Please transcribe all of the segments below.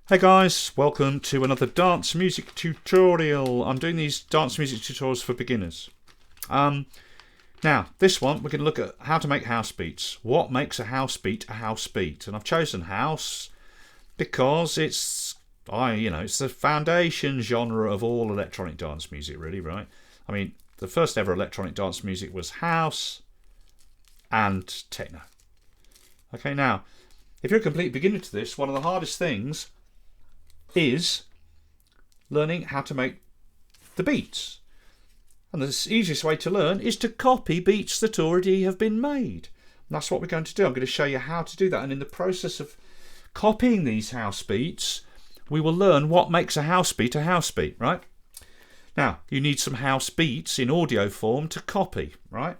Hey guys, welcome to another dance music tutorial. I'm doing these dance music tutorials for beginners. Now, this one we're going to look at how to make house beats. What makes a house beat a house beat? And I've chosen house because it's the foundation genre of all electronic dance music, really, right? I mean, the first ever electronic dance music was house and techno. Okay, now, if you're a complete beginner to this, one of the hardest things is learning how to make the beats. And the easiest way to learn is to copy beats that already have been made. And that's what we're going to do. I'm going to show you how to do that. And in the process of copying these house beats, we will learn what makes a house beat, right? Now, you need some house beats in audio form to copy, right?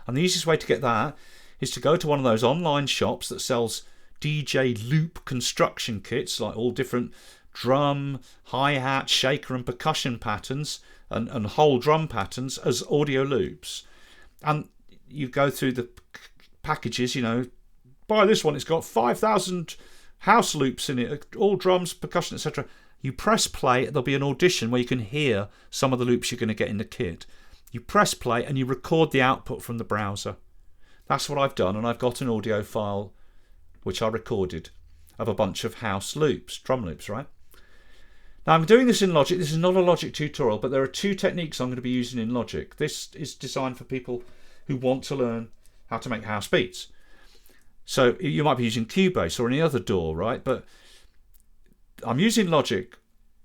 And the easiest way to get that is to go to one of those online shops that sells DJ loop construction kits, like all different drum, hi-hat, shaker and percussion patterns and whole drum patterns as audio loops. And you go through the packages, buy this one, it's got 5,000 house loops in it, all drums, percussion, etc. You press play, there'll be an audition where you can hear some of the loops you're going to get in the kit. You press play and you record the output from the browser. That's what I've done, and I've got an audio file which I recorded of a bunch of house loops, drum loops, right? Now I'm doing this in Logic. This is not a Logic tutorial, but there are two techniques I'm going to be using in Logic. This is designed for people who want to learn how to make house beats. So you might be using Cubase or any other DAW, right? But I'm using Logic,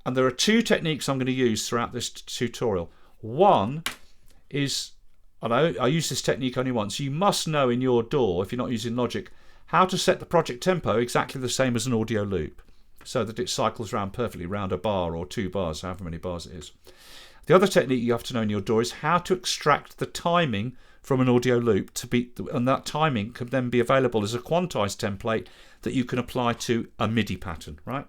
and there are two techniques I'm going to use throughout this tutorial. One is, and I use this technique only once, you must know in your DAW, if you're not using Logic, how to set the project tempo exactly the same as an audio loop so that it cycles around perfectly around a bar or 2 bars, however many bars it is. The other technique you have to know in your DAW is how to extract the timing from an audio loop and that timing can then be available as a quantized template that you can apply to a MIDI pattern, right?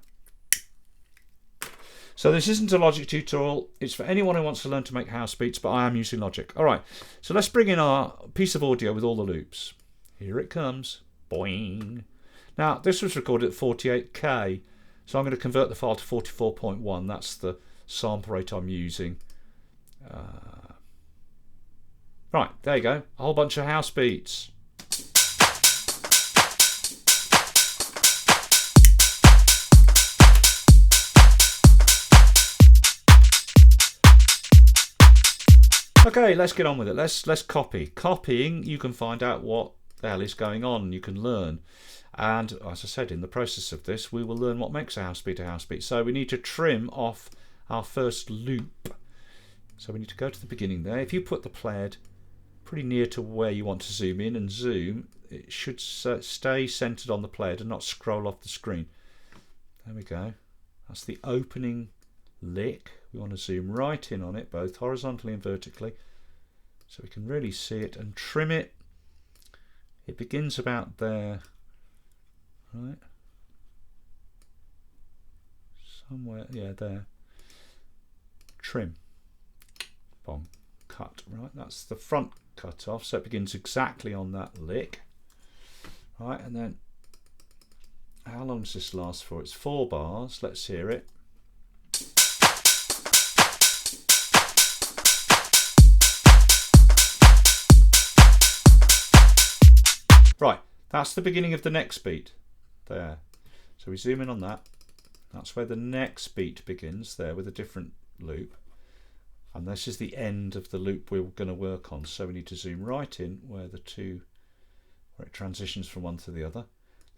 So this isn't a Logic tutorial, it's for anyone who wants to learn to make house beats, but I am using Logic. Alright, so let's bring in our piece of audio with all the loops. Here it comes. Boing. Now this was recorded at 48k, so I'm going to convert the file to 44.1. That's the sample rate I'm using. Right, there you go, a whole bunch of house beats. Okay, let's get on with it. Let's copy. Copying, you can find out what the hell is going on. You can learn, and as I said, in the process of this we will learn what makes a house beat a house beat. So we need to trim off our first loop, so we need to go to the beginning there. If you put the playhead pretty near to where you want to zoom in and zoom, it should stay centered on the playhead and not scroll off the screen. There we go. That's the opening lick. We want to zoom right in on it, both horizontally and vertically, so we can really see it and trim it. It begins about there, right? Somewhere, yeah, there. Trim. Bong. Cut, right? That's the front cut off, so it begins exactly on that lick. Right, and then how long does this last for? It's 4 bars. Let's hear it. Right, that's the beginning of the next beat there. So we zoom in on that. That's where the next beat begins there with a different loop. And this is the end of the loop we're going to work on. So we need to zoom right in where it transitions from one to the other.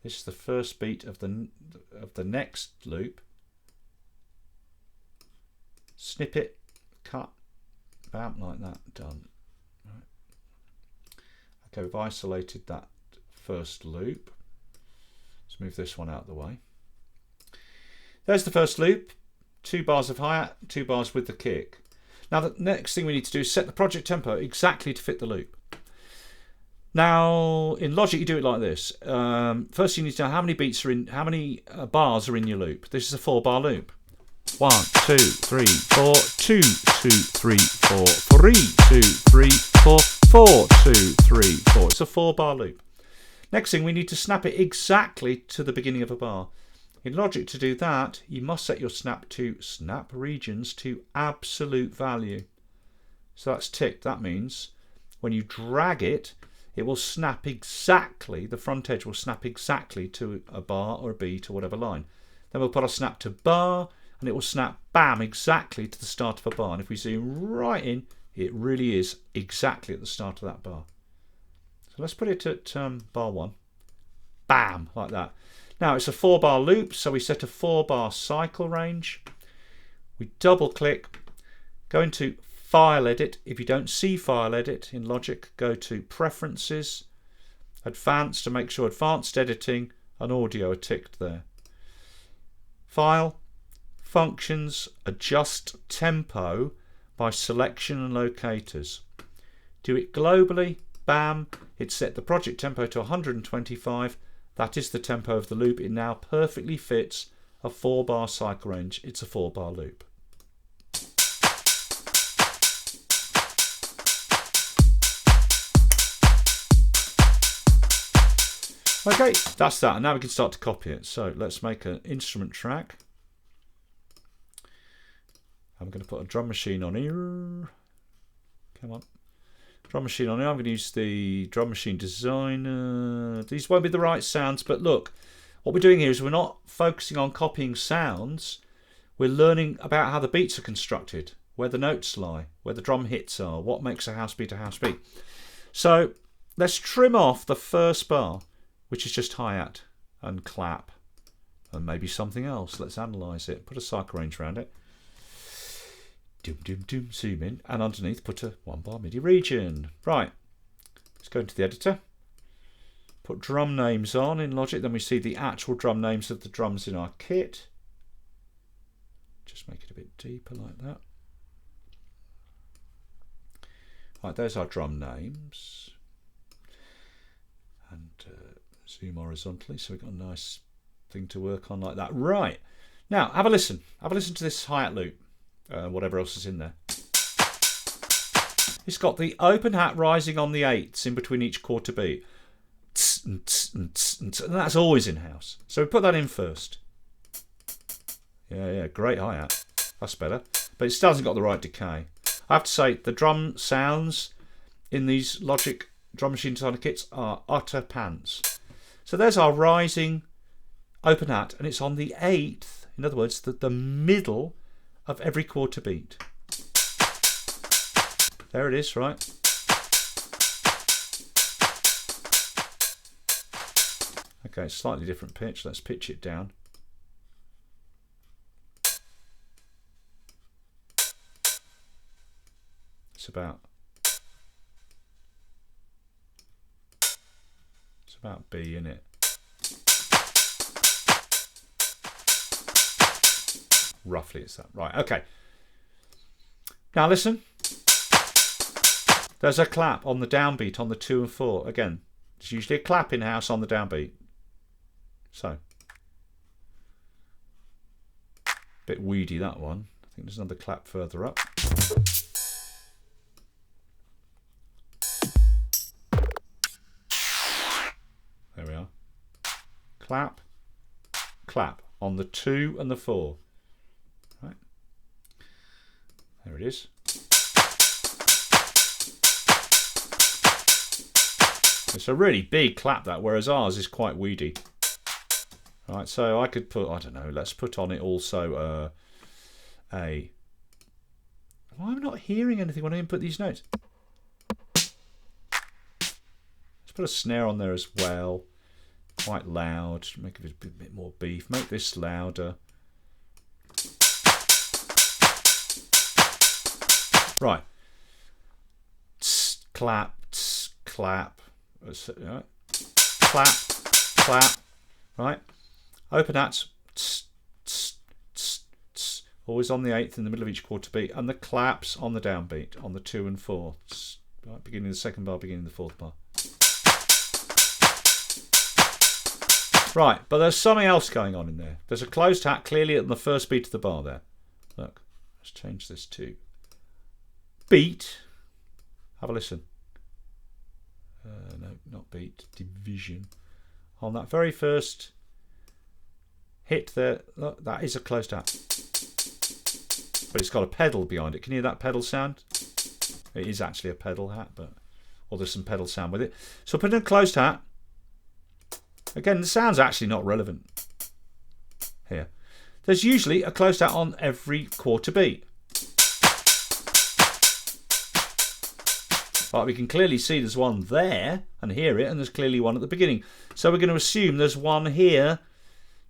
This is the first beat of the next loop. Snip it, cut, about like that, done. Right. Okay, we've isolated that first loop. Let's move this one out of the way. There's the first loop, 2 bars of hi-hat, 2 bars with the kick. Now the next thing we need to do is set the project tempo exactly to fit the loop. Now in Logic you do it like this. First you need to know how many bars are in your loop. This is a 4-bar loop. 1, 2, 3, 4, 2, 2, 3, 4, 3, 2, 3, 4, 4, 2, 3, 4. It's a 4-bar loop. Next thing, we need to snap it exactly to the beginning of a bar. In Logic, to do that, you must set your snap regions to absolute value. So that's ticked. That means when you drag it, it will snap exactly, the front edge will snap exactly to a bar or a beat or whatever line. Then we'll put a snap to bar, and it will snap, bam, exactly to the start of a bar. And if we zoom right in, it really is exactly at the start of that bar. So let's put it at bar 1. Bam, like that. Now it's a 4-bar loop, so we set a 4-bar cycle range. We double click, go into File Edit. If you don't see File Edit in Logic, go to Preferences, Advanced to make sure Advanced Editing and Audio are ticked there. File, Functions, Adjust Tempo by Selection and Locators. Do it globally, bam, it set the project tempo to 125. That is the tempo of the loop. It now perfectly fits a 4-bar cycle range. It's a 4-bar loop. Okay, that's that. And now we can start to copy it. So let's make an instrument track. I'm going to put a drum machine on here. Come on. Drum machine on here. I'm going to use the drum machine designer. These won't be the right sounds, but look, what we're doing here is we're not focusing on copying sounds. We're learning about how the beats are constructed, where the notes lie, where the drum hits are, what makes a house beat a house beat. So let's trim off the first bar, which is just hi-hat and clap and maybe something else. Let's analyse it. Put a cycle range around it. Doom, doom, doom, zoom in, and underneath put a 1-bar MIDI region. Right, let's go into the editor, put drum names on in Logic, then we see the actual drum names of the drums in our kit. Just make it a bit deeper like that. Right, there's our drum names. And zoom horizontally, so we've got a nice thing to work on like that. Right, now have a listen. Have a listen to this hi-hat loop. Whatever else is in there. It's got the open hat rising on the 8ths in between each quarter beat. And that's always in house. So we put that in first. Yeah, great hi-hat. That's better. But it still hasn't got the right decay. I have to say, the drum sounds in these Logic drum machine designer kits are utter pants. So there's our rising open hat, and it's on the 8th. In other words, the middle of every quarter beat. There it is, right? Okay, slightly different pitch. Let's pitch it down. It's about B, isn't it? Roughly it's that. Right, okay. Now listen. There's a clap on the downbeat on the 2 and 4. Again, there's usually a clap in house on the downbeat. So. Bit weedy that one. I think there's another clap further up. There we are. Clap. Clap on the 2 and the 4. Right. There it is. It's a really big clap that, whereas ours is quite weedy. Right, so I could put, I don't know, let's put on it also a... Well, I'm not hearing anything when I input these notes. Let's put a snare on there as well. Quite loud, make it a bit more beef. Make this louder. Right. Tss, clap, tss, clap. Right. Clap, clap. Right. Open hats. Tss, tss, tss, tss. Always on the 8th in the middle of each quarter beat. And the claps on the downbeat on the 2 and 4. Tss, right. Beginning the 2nd bar, beginning the 4th bar. Right, but there's something else going on in there. There's a closed hat clearly at the first beat of the bar there. Look, let's change this to beat. Have a listen. No, not beat. Division. On that very first hit the... Look, that is a closed hat. But it's got a pedal behind it. Can you hear that pedal sound? It is actually a pedal hat, but... Or there's some pedal sound with it. So put in a closed hat. Again, the sound's actually not relevant here. There's usually a closed hat on every quarter beat. But we can clearly see there's one there and hear it, and there's clearly one at the beginning. So we're going to assume there's one here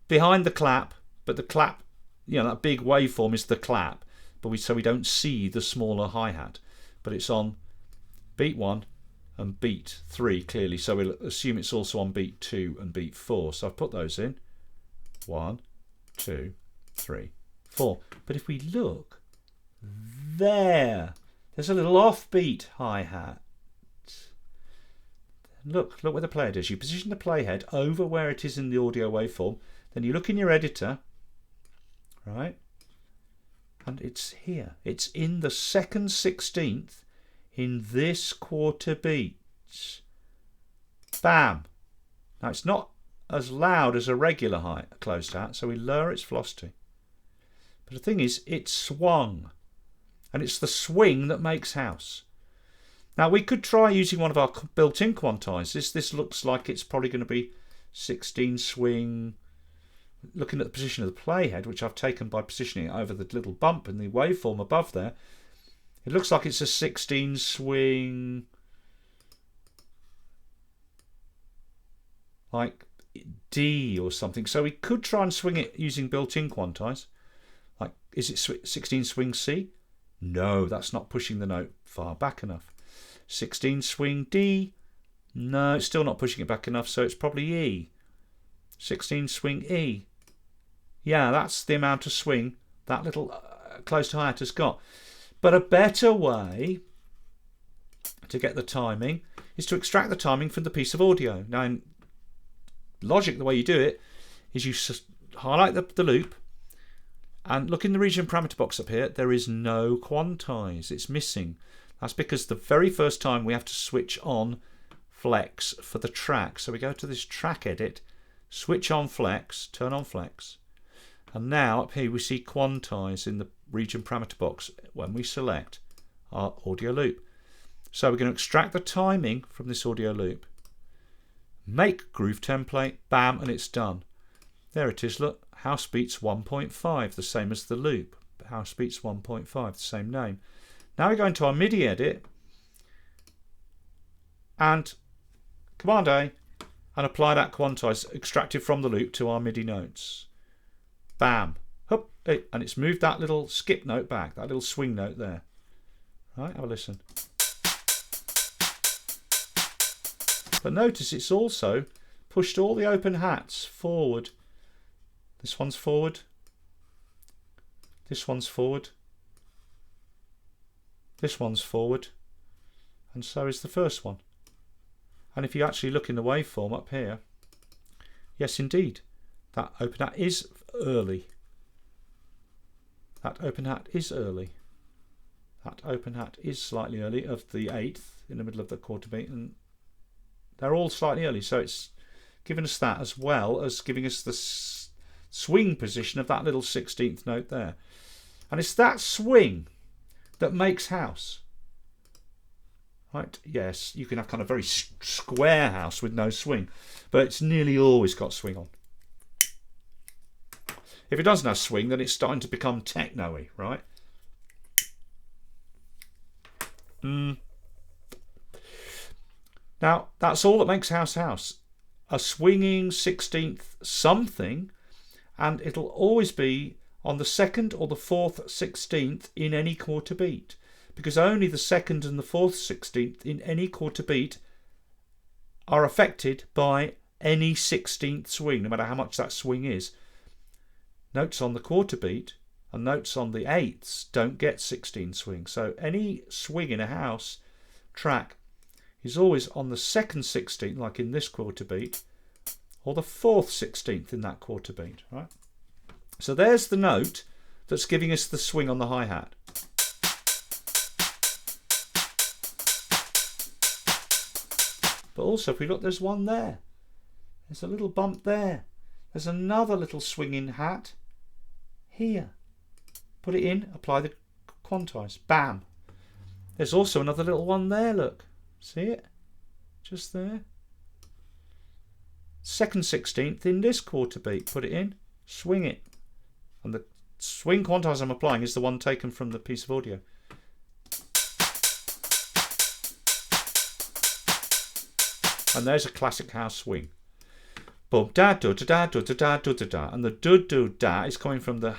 behind the clap, but the clap, you know, that big waveform is the clap, but so we don't see the smaller hi-hat. But it's on beat 1 and beat 3 clearly, so we'll assume it's also on beat 2 and beat 4. So I've put those in. 1, 2, 3, 4. But if we look, there's a little offbeat hi-hat. Look where the playhead is. You position the playhead over where it is in the audio waveform. Then you look in your editor, right? And it's here. It's in the 2nd 16th in this quarter beat. Bam! Now it's not as loud as a regular closed hat, so we lower its velocity. But the thing is, it's swung. And it's the swing that makes house. Now we could try using one of our built-in quantizers. This looks like it's probably going to be 16 swing. Looking at the position of the playhead, which I've taken by positioning it over the little bump in the waveform above there, it looks like it's a 16 swing, like D or something. So we could try and swing it using built-in quantize. Like, is it 16 swing C? No, that's not pushing the note far back enough. 16 swing D? No, it's still not pushing it back enough, so it's probably E. 16 swing E. Yeah, that's the amount of swing that little closed hi-hat has got. But a better way to get the timing is to extract the timing from the piece of audio. Now, in Logic, the way you do it is you highlight the loop, and look in the region parameter box up here. There is no quantize. It's missing. That's because the very first time we have to switch on flex for the track. So we go to this track edit, switch on flex, turn on flex. And now up here we see quantize in the region parameter box when we select our audio loop. So we're going to extract the timing from this audio loop. Make groove template, bam, and it's done. There it is, look. House beats 1.5, the same as the loop. House beats 1.5, the same name. Now we go into our MIDI edit and Command A and apply that quantize extracted from the loop to our MIDI notes. Bam. Hup, and it's moved that little skip note back, that little swing note there. Right, have a listen. But notice it's also pushed all the open hats forward. This one's forward. This one's forward. This one's forward. And so is the first one. And if you actually look in the waveform up here, yes indeed, that open hat is early. That open hat is early. That open hat is slightly early of the 8th in the middle of the quarter beat, and they're all slightly early. So it's given us that as well as giving us the swing position of that little 16th note there. And it's that swing that makes house. Right? Yes, you can have kind of very square house with no swing, but it's nearly always got swing on. If it doesn't have swing, then it's starting to become techno-y, right? Now, that's all that makes house house. A swinging 16th something, and it'll always be on the 2nd or the 4th 16th in any quarter beat, because only the 2nd and the 4th 16th in any quarter beat are affected by any 16th swing, no matter how much that swing is. Notes on the quarter beat and notes on the 8ths don't get 16 swing, so any swing in a house track is always on the 2nd 16th, like in this quarter beat, or the 4th 16th in that quarter beat, right? So there's the note that's giving us the swing on the hi-hat. But also, if we look, there's one there. There's a little bump there. There's another little swinging hat here. Put it in, apply the quantize. Bam. There's also another little one there, look. See it? Just there. Second 16th in this quarter beat. Put it in, swing it. And the swing quantize I'm applying is the one taken from the piece of audio. And there's a classic house swing. Boom, da do da da do da do da, and the do da is coming from the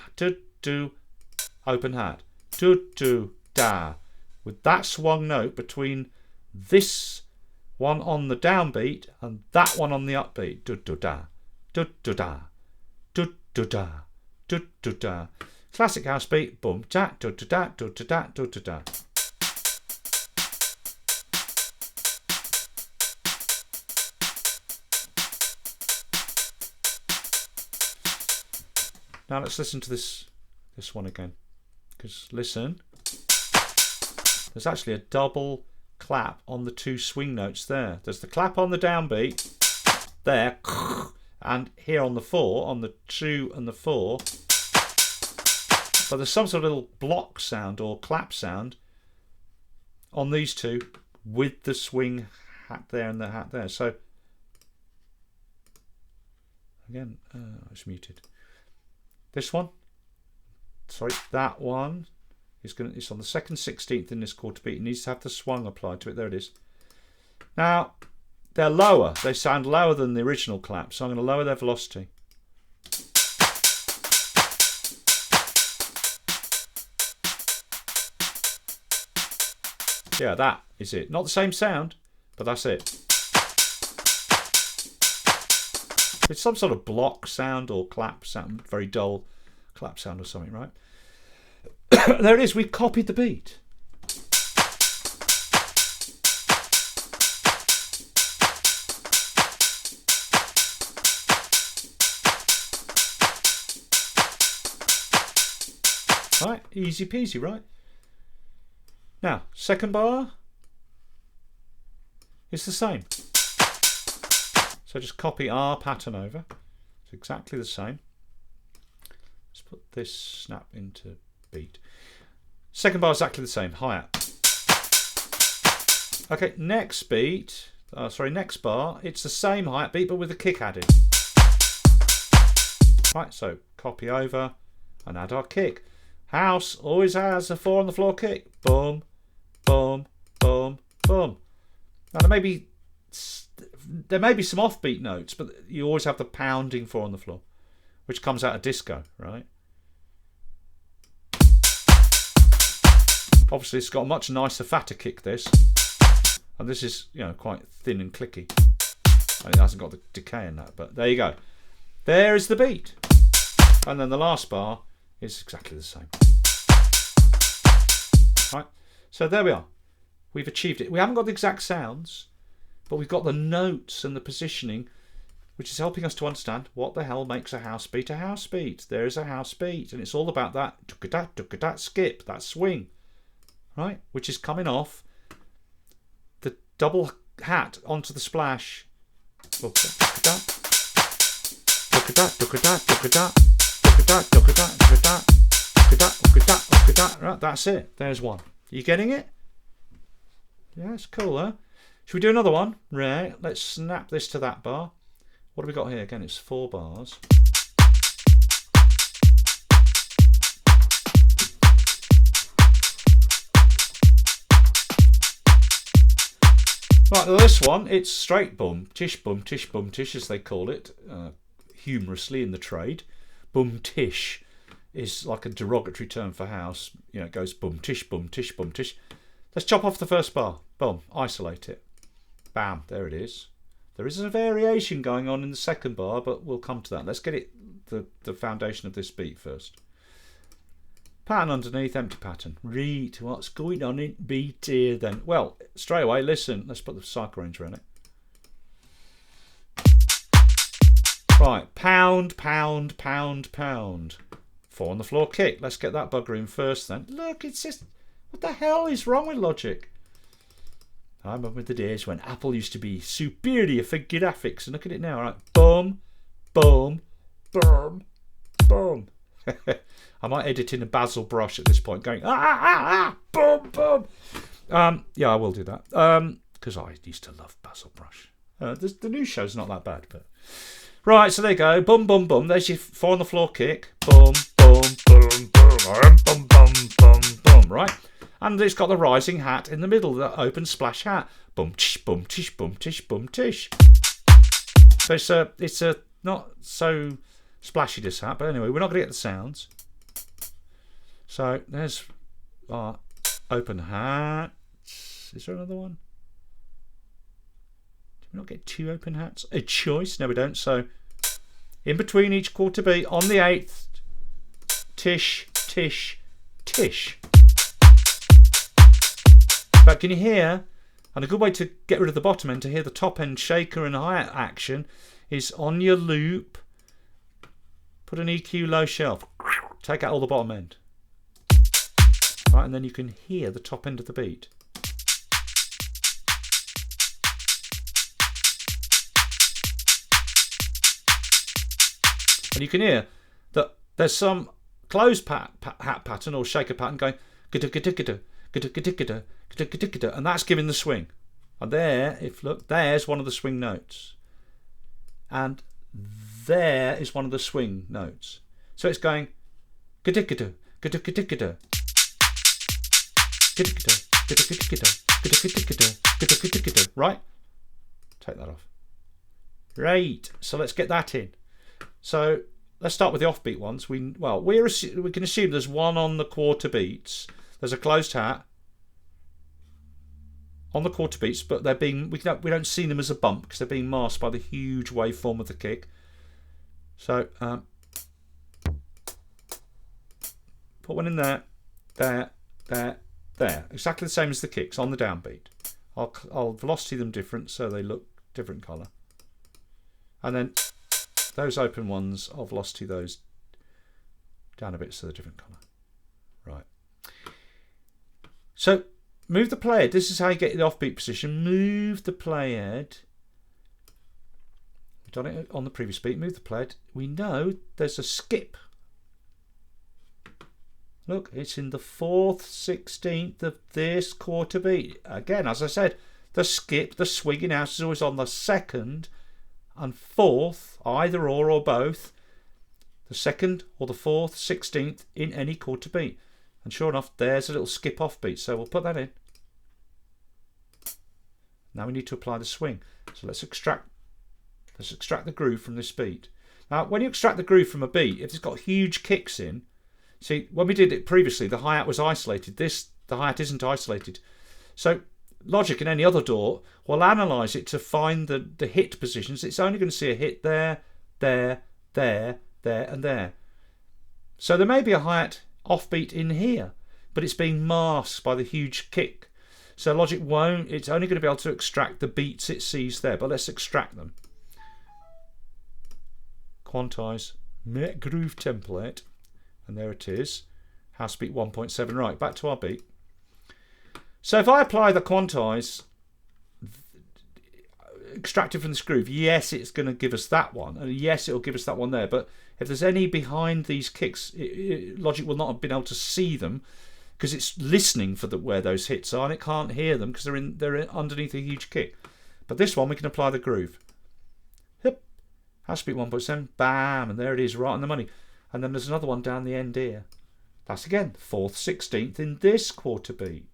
do open hat. Do da, with that swung note between this one on the downbeat and that one on the upbeat. Do da, do da, do da, do da. Classic house beat. Boom, da do da do da do da. Now let's listen to this one again. Because listen, there's actually a double clap on the two swing notes there. There's the clap on the downbeat there, and here on the 4, on the 2 and the 4. But there's some sort of little block sound or clap sound on these two with the swing hat there and the hat there. So again, it's muted. This one, sorry, that one is it's on the second 16th in this quarter beat. It needs to have the swung applied to it. There it is. Now they're lower. They sound lower than the original clap, so I'm going to lower their velocity. Yeah, that is it. Not the same sound, but that's it. It's some sort of block sound or clap sound, very dull clap sound or something, right? There it is, we've copied the beat. Right, easy peasy, right? Now, second bar is the same. So just copy our pattern over. It's exactly the same. Let's put this snap into beat. Second bar is exactly the same, hi-hat. Okay, next beat, next bar, it's the same hi-hat beat but with a kick added. Right, so copy over and add our kick. House always has a 4 on the floor kick. Boom, boom, boom, boom. Now there may be some offbeat notes, but you always have the pounding 4 on the floor, which comes out of disco, right? Obviously, it's got a much nicer, fatter kick, this, and this is, you know, quite thin and clicky. And it hasn't got the decay in that, but there you go. There is the beat, and then the last bar is exactly the same. Right, so there we are. We've achieved it. We haven't got the exact sounds, but we've got the notes and the positioning, which is helping us to understand what the hell makes a house beat a house beat. There is a house beat, and it's all about that tuk-a-dat skip, that swing, right? Which is coming off the double hat onto the splash. Right, that's it. There's one. You getting it? Yeah, it's cool, huh? Should we do another one? Right, let's snap this to that bar. What have we got here? Again, it's 4 bars. Right, this one, it's straight boom, tish, as they call it, humorously in the trade. Boom, tish is like a derogatory term for house. You know, it goes boom, tish, boom, tish, boom, tish. Let's chop off the first bar. Boom, isolate it. Bam, there it is. There is a variation going on in the second bar, but we'll come to that. Let's get it the foundation of this beat first. Pattern underneath, empty pattern. Read what's going on in beat here then. Well, straight away, listen. Let's put the cycle range around it. Right, pound, pound, pound, pound. 4 on the floor kick. Let's get that bugger in first then. Look, it's just... What the hell is wrong with Logic? I remember the days when Apple used to be superior for graphics, and look at it now. Right, boom, boom, boom, boom. I might edit in a Basil brush at this point, going boom, boom. Yeah, I will do that because I used to love Basil brush. The new show's not that bad, but right. So there you go. Boom, boom, boom. There's your 4 on the floor kick. Boom, boom, boom, boom, boom, boom, boom, boom. Right, and it's got the rising hat in the middle, the open splash hat. Boom, tish, boom, tish, boom, tish, boom, tish. So it's a not so splashy, this hat, but anyway, we're not going to get the sounds. So there's our open hat. Is there another one? Do we not get 2 open hats? A choice? No, we don't. So in between each quarter beat on the 8th, tish, tish, tish. But can you hear? And a good way to get rid of the bottom end, to hear the top end shaker and hi-hat action, is on your loop. Put an EQ low shelf. Take out all the bottom end. Right, and then you can hear the top end of the beat. And you can hear that there's some closed hat pattern or shaker pattern going and that's giving the swing. And there, if look, there's one of the swing notes. And there is one of the swing notes. So it's going right? Take that off. Right. So let's get that in. So let's start with the offbeat ones. We can assume there's one on the quarter beats. There's a closed hat on the quarter beats, but they're being we don't see them as a bump because they're being masked by the huge waveform of the kick. So put one in there, there, exactly the same as the kicks on the downbeat. I'll velocity them different so they look different colour, and then those open ones, I'll velocity those down a bit so they're different colour. Right. So move the playhead. This is how you get the offbeat position. Move the playhead. We've done it on the previous beat. Move the playhead. We know there's a skip. Look, it's in the 4th 16th of this quarter beat. Again, as I said, the skip, the swinging out is always on the 2nd and 4th, either or both. The 2nd or the 4th 16th in any quarter beat. And sure enough, there's a little skip off beat. So we'll put that in. Now we need to apply the swing. So let's extract the groove from this beat. Now, when you extract the groove from a beat, if it's got huge kicks in, see, when we did it previously, the hi-hat was isolated. The hi-hat isn't isolated. So Logic and any other DAW will analyse it to find the hit positions. It's only going to see a hit there, there, there, there, and there. So there may be a hi-hat offbeat in here, but it's being masked by the huge kick. So Logic won't, it's only going to be able to extract the beats it sees there, but let's extract them. Quantize, make groove template, and there it is. House beat 1.7. Right, back to our beat. So if I apply the quantize, extracted from this groove, yes, it's going to give us that one, and yes, it'll give us that one there, but if there's any behind these kicks, Logic will not have been able to see them because it's listening for where those hits are, and it can't hear them because they're underneath a huge kick. But this one, we can apply the groove. Yep. House beat 1.7, bam, and there it is, right on the money. And then there's another one down the end here. That's again 4th 16th in this quarter beat.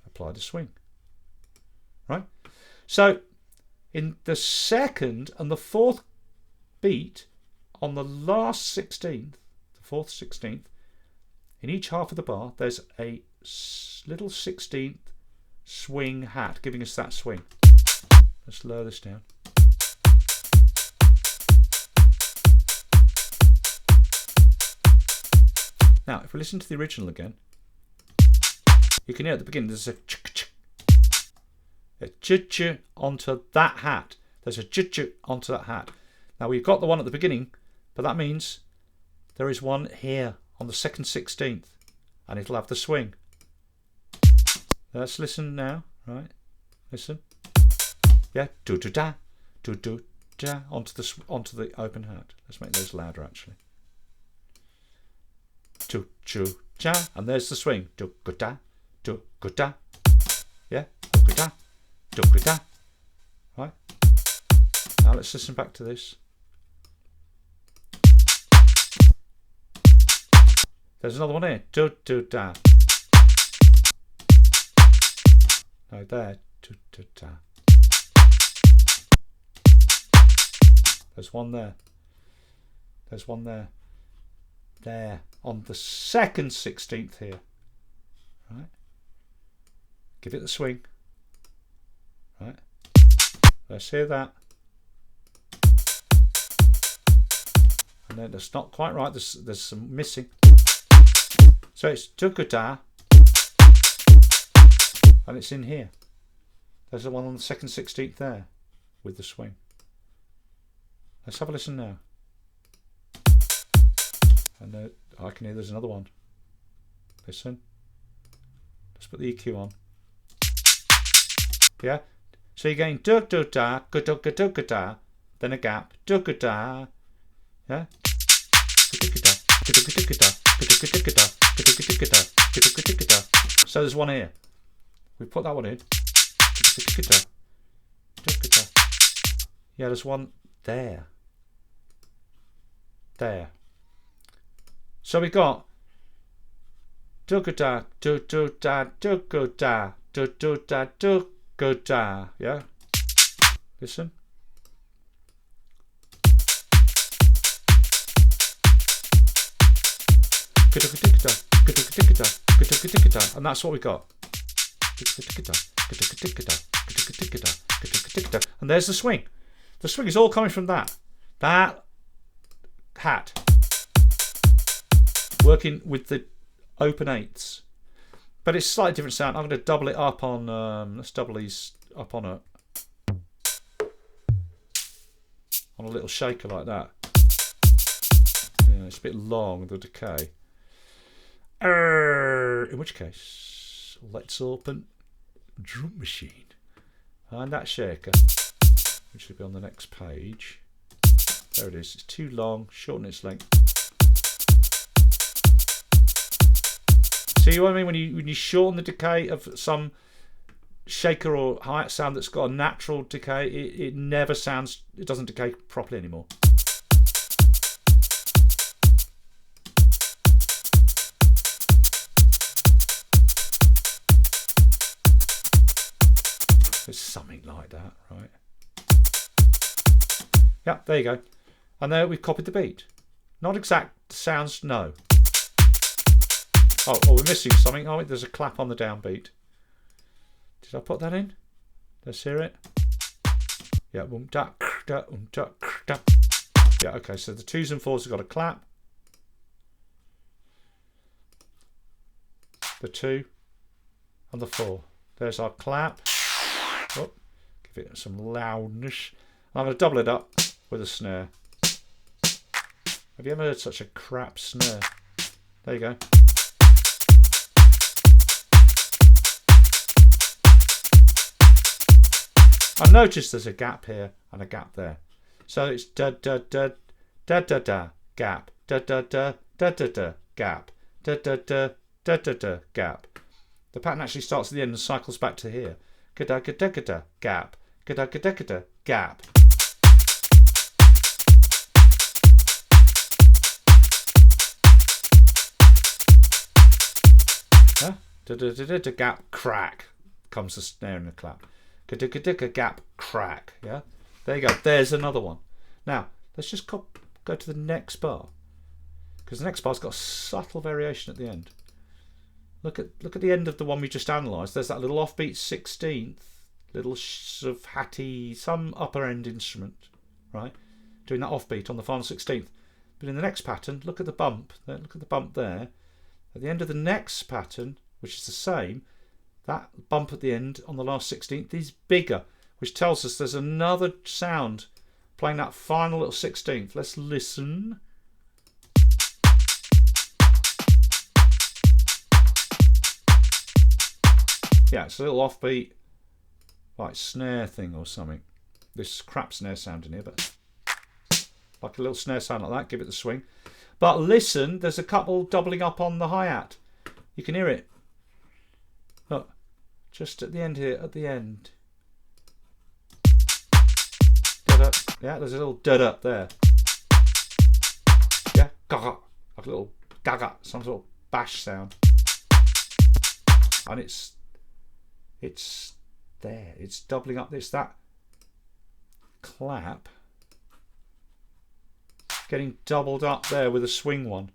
Apply the swing. Right? So in the 2nd and the 4th beat, on the last 16th, the 4th 16th, in each half of the bar, there's a little 16th swing hat giving us that swing. Let's lower this down. Now, if we listen to the original again, you can hear at the beginning there's a ch-ch, a ch-ch onto that hat. There's a ch-ch onto that hat. Now, we've got the one at the beginning, but that means there is one here on the 2nd 16th, and it'll have the swing. Let's listen now, right? Listen. Yeah, do-do-da, do-do, da onto the open hat. Let's make those louder actually. Choo choo cha, and there's the swing. Do da, yeah, da. Right. Now let's listen back to this. There's another one here. Do da. No, there. Do da. There's one there. There's one there. There. On the second 16th here. Right. Give it the swing. Right. Let's hear that. And then that's not quite right. There's some missing. So it's da, and it's in here. There's the one on the second 16th there with the swing. Let's have a listen now. And I can hear there's another one. Listen. Let's put the EQ on. Yeah. So you're going da, da, then a gap, da. Yeah. So there's one here. We put that one in. Yeah, there's one there. There. So we got da, da. Yeah. Listen. And that's what we got. And there's the swing. The swing is all coming from that hat. Working with the open eighths. But it's slightly different sound. I'm going to double it up on, let's double these up on a little shaker like that. Yeah, it's a bit long, the decay. In which case, let's open drum machine. And that shaker, which should be on the next page. There it is. It's too long. Shorten its length. See what I mean? When you shorten the decay of some shaker or hi-hat sound that's got a natural decay, it never sounds. It doesn't decay properly anymore. It's something like that, right? Yeah, there you go. And there we've copied the beat. Not exact sounds, no. Oh, we're missing something, aren't we? There's a clap on the downbeat. Did I put that in? Let's hear it. Yeah, da, da, da, da. Yeah, okay, so the 2s and 4s have got a clap. The 2 and the 4. There's our clap. Oh, give it some loudness. I'm going to double it up with a snare. Have you ever heard such a crap snare? There you go. I noticed there's a gap here and a gap there. So it's da da da da da da gap, da da da da da da gap, da da da da da da gap. The pattern actually starts at the end and cycles back to here. Gada gada gada gap, gada gada gada gap. Huh? Da da da da da gap crack comes the snare and the clap. Gada gada gada gap crack. Yeah, there you go. There's another one. Now let's just go to the next bar, because the next bar's got a subtle variation at the end. Look at the end of the one we just analysed. There's that little offbeat 16th, little sort of hatty, some upper end instrument, right? Doing that offbeat on the final 16th. But in the next pattern, look at the bump. Look at the bump there. At the end of the next pattern, which is the same, that bump at the end on the last 16th is bigger, which tells us there's another sound playing that final little 16th. Let's listen. Yeah, it's a little offbeat, like snare thing or something. this crap snare sound in here, but like a little snare sound like that, give it the swing. But listen, there's a couple doubling up on the hi-hat. You can hear it. Look, just at the end here, at the end. Yeah, there's a little dud up there. Yeah, gaga, like a little gaga, some sort of bash sound. And it's there. It's doubling up. It's that clap getting doubled up there with a swing one.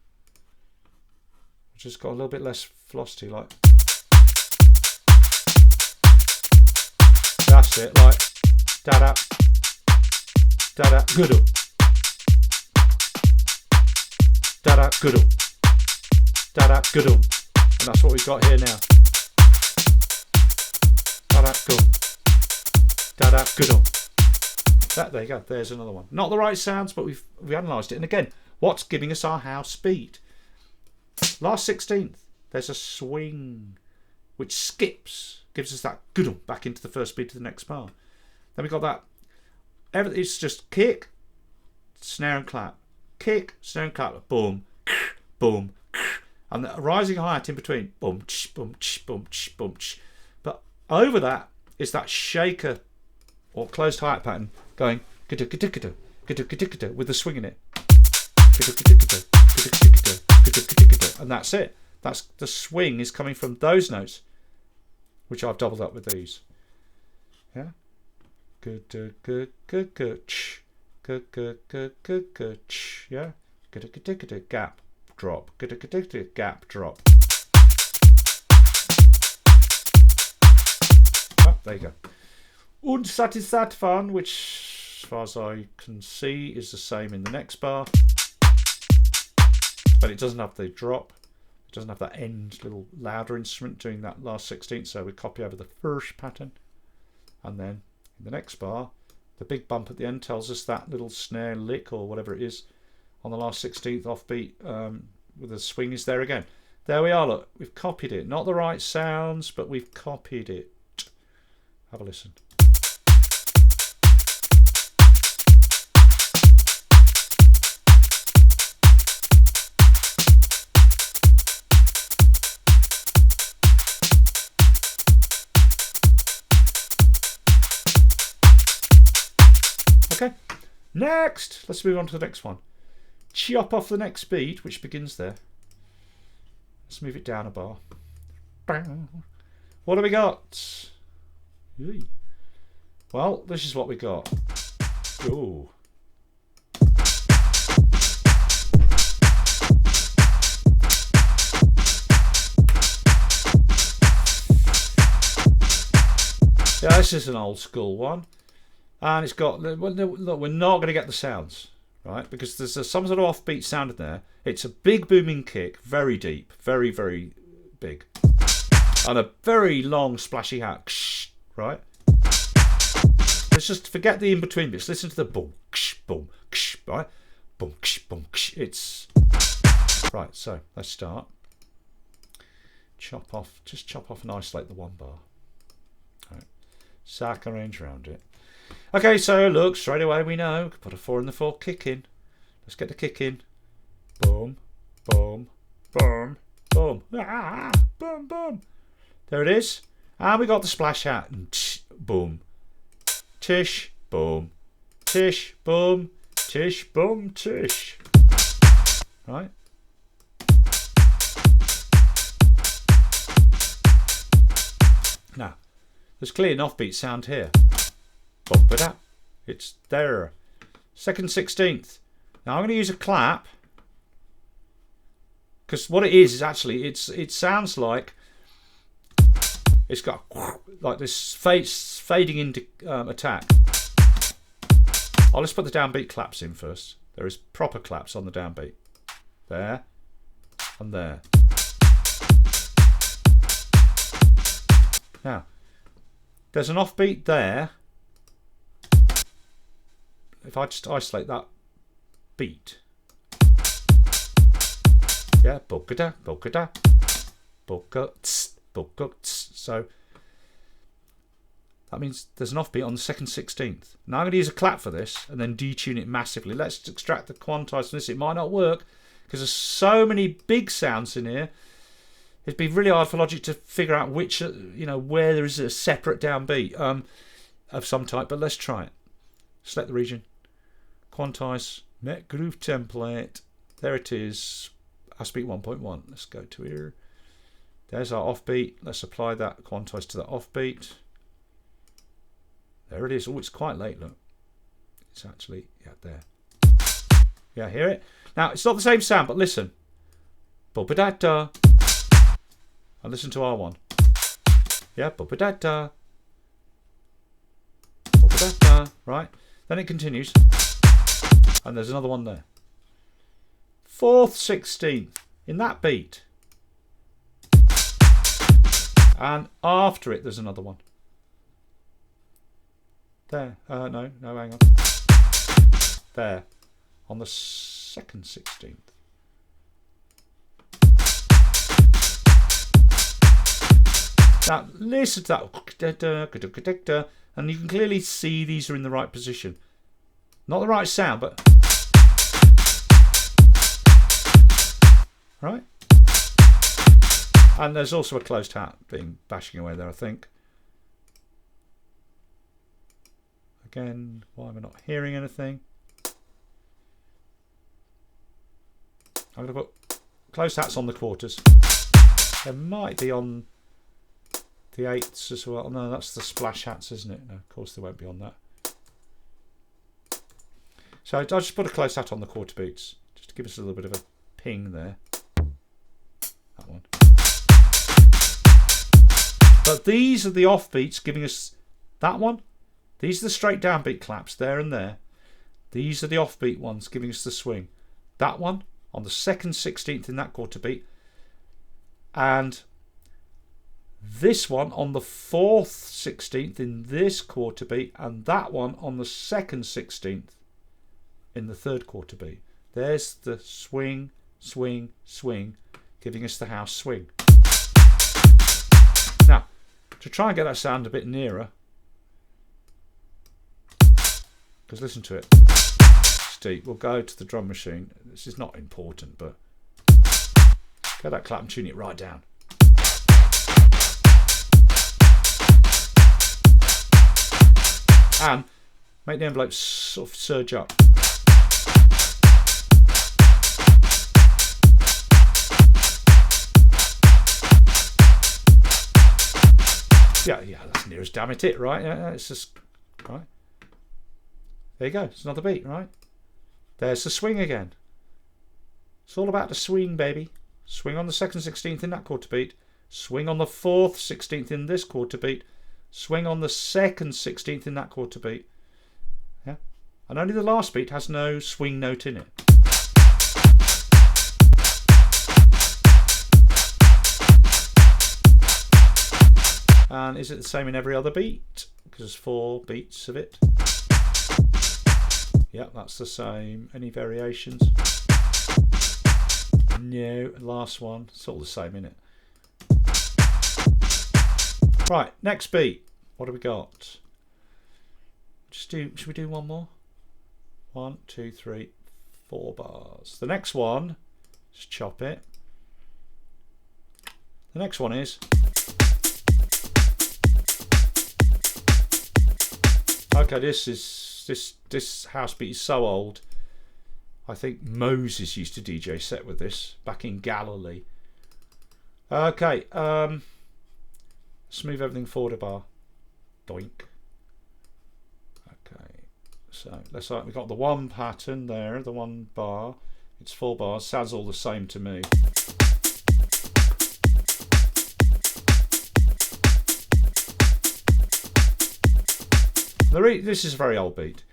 Just got a little bit less velocity, like. That's it, like da-da, da-da, good-o, da-da, good-o, da-da, good-o. And that's what we've got here now. Da-da, go, da-da, good-o. There you go, there's another one. Not the right sounds, but we've analysed it. And again, what's giving us our house beat? Last 16th, there's a swing which skips, gives us that good back into the first beat of the next bar. Then we got that. It's just kick, snare and clap, kick, snare and clap, boom, boom, and the rising hi-hat in between, boom, boom, boom, boom. But over that is that shaker or closed hi-hat pattern going with the swing in it. And that's it. That's the swing is coming from those notes, which I've doubled up with these. Yeah. Good. Yeah. Gap drop. Gap drop. Oh, there you go. Untitled fun, which, as far as I can see, is the same in the next bar. But it doesn't have the drop. It doesn't have that end little louder instrument doing that last 16th. So we copy over the first pattern. And then in the next bar, the big bump at the end tells us that little snare lick or whatever it is on the last 16th offbeat with the swing is there again. There we are, look. We've copied it. Not the right sounds, but we've copied it. Have a listen. Okay, next, let's move on to the next one. Chop off the next beat, which begins there. Let's move it down a bar. What do we got? Well, this is what we got. Ooh. Yeah, this is an old school one. And it's got, look, we're not going to get the sounds, right? Because there's some sort of offbeat sound in there. It's a big booming kick, very deep, very, very big. And a very long splashy hat, right? Let's just forget the in-between bits. Listen to the boom, boom, right? Boom, boom, it's... Right, so let's start. Chop off, just chop off and isolate the one bar. All right. Sack arrange around it. Okay, so look, straight away we know. Put a 4 in the 4 kick in. Let's get the kick in. Boom, boom, boom, boom. Ah, boom, boom. There it is. And we got the splash hat. And tsh, boom. Tish, boom. Tish, boom. Tish, boom, tish. Right. Now, there's clearly an offbeat sound here. Bump it up. It's there. Second 16th. Now I'm going to use a clap because what it is actually it sounds like it's got like this fading into attack. Oh, let's put the downbeat claps in first. There is proper claps on the downbeat. There and there. Now there's an offbeat there. If I just isolate that beat, yeah, bokada, bokada, boka, tss, boka, tss. So That means there's an offbeat on the second 16th. Now I'm going to use a clap for this and then detune it massively. Let's extract the quantize from this. It might not work because there's so many big sounds in here. It'd be really hard for Logic to figure out which, where there is a separate downbeat of some type. But let's try it. Select the region. Quantize. Met groove template. There it is. Offbeat 1.1. Let's go to here. There's our offbeat. Let's apply that quantize to that offbeat. There it is. Oh, it's quite late, look. It's actually, yeah, there. Yeah, hear it? Now, it's not the same sound, but listen. Ba-ba-da-da. And listen to R1. Yeah, ba-ba-da-da. Ba-ba-da-da. Right. Then it continues. And there's another one there. 4th 16th in that beat. And after it, there's another one. There. No, hang on. There. On the second 16th. Now, listen to that. And you can clearly see these are in the right position. Not the right sound, but... Right? And there's also a closed hat being bashing away there, I think. Again, why am I not hearing anything? I'm going to put closed hats on the quarters. There might be on the 8ths as well. No, that's the splash hats, isn't it? No, of course they won't be on that. So I'll just put a closed hat on the quarter beats, just to give us a little bit of a ping there. That one. But these are the offbeats giving us that one. These are the straight downbeat claps there and there. These are the offbeat ones giving us the swing. That one on the second 16th in that quarter beat. And this one on the 4th 16th in this quarter beat. And that one on the second 16th in the third quarter beat. There's the swing, swing, swing, giving us the house swing. Now, to try and get that sound a bit nearer, because listen to it. Steve, we'll go to the drum machine. This is not important, but get that clap and tune it right down. And make the envelope sort of surge up. Yeah, that's near as damn it, right? Yeah, it's just right. There you go. It's another beat, right? There's the swing again. It's all about the swing, baby. Swing on the second 16th in that quarter beat. Swing on the 4th 16th in this quarter beat. Swing on the second 16th in that quarter beat. Yeah. And only the last beat has no swing note in it. And is it the same in every other beat? Because there's 4 beats of it. Yeah, that's the same. Any variations? No. Last one. It's all the same, isn't it? Right, next beat. What have we got? Should we do one more? 1, 2, 3, 4 bars. The next one, just chop it. The next one is... Okay, this house beat is so old. I think Moses used to DJ set with this back in Galilee. Okay, let's move everything forward a bar. Doink. Okay, so let's we've got the one pattern there, the one bar. It's 4 bars. Sounds all the same to me. This is a very old beat,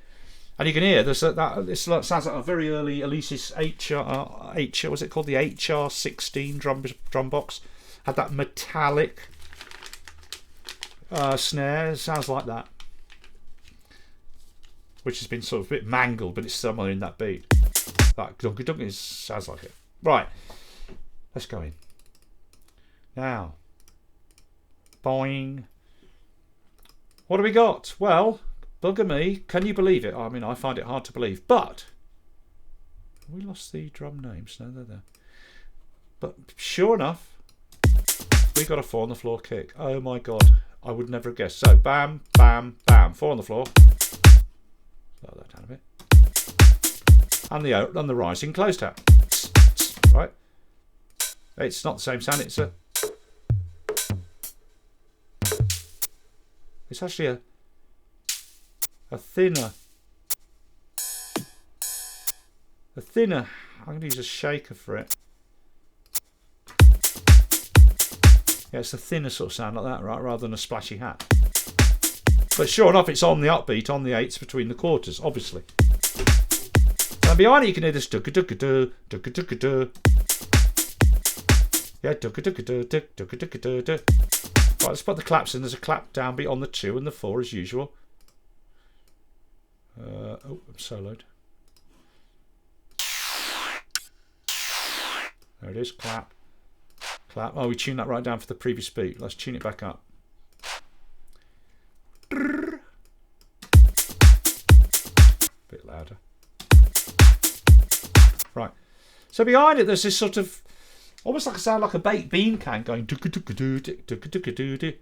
and you can hear this. This sounds like a very early Alesis HR. Was it called the HR16 drum box? Had that metallic snare. It sounds like that, which has been sort of a bit mangled, but it's somewhere in that beat. That dunky dunky sounds like it. Right, let's go in now. Boing. What do we got? Well, bugger me. Can you believe it? I mean, I find it hard to believe. But we lost the drum names. No, they're there. But sure enough, we got a 4 on the floor kick. Oh my god. I would never have guessed. So, bam, bam, bam. 4 on the floor. Slow that down a bit. And the rising closed tap. Right? It's not the same sound. It's actually a thinner. I'm going to use a shaker for it. Yeah, it's a thinner sort of sound like that, right? Rather than a splashy hat. But sure enough, it's on the upbeat, on the 8ths between the quarters, obviously. And behind it, you can hear this dugga-dugga-doo, dugga-dugga-doo. Yeah, dugga-dugga-doo, dugga-dugga-doo. Right, let's put the claps in. There's a clap downbeat on the 2 and the 4 as usual. Oh, I'm soloed. There it is, clap. Clap. Oh, we tuned that right down for the previous beat. Let's tune it back up. Bit louder. Right. So behind it, there's this sort of almost like a sound like a baked bean can going doo doo doo doo doo doo doo,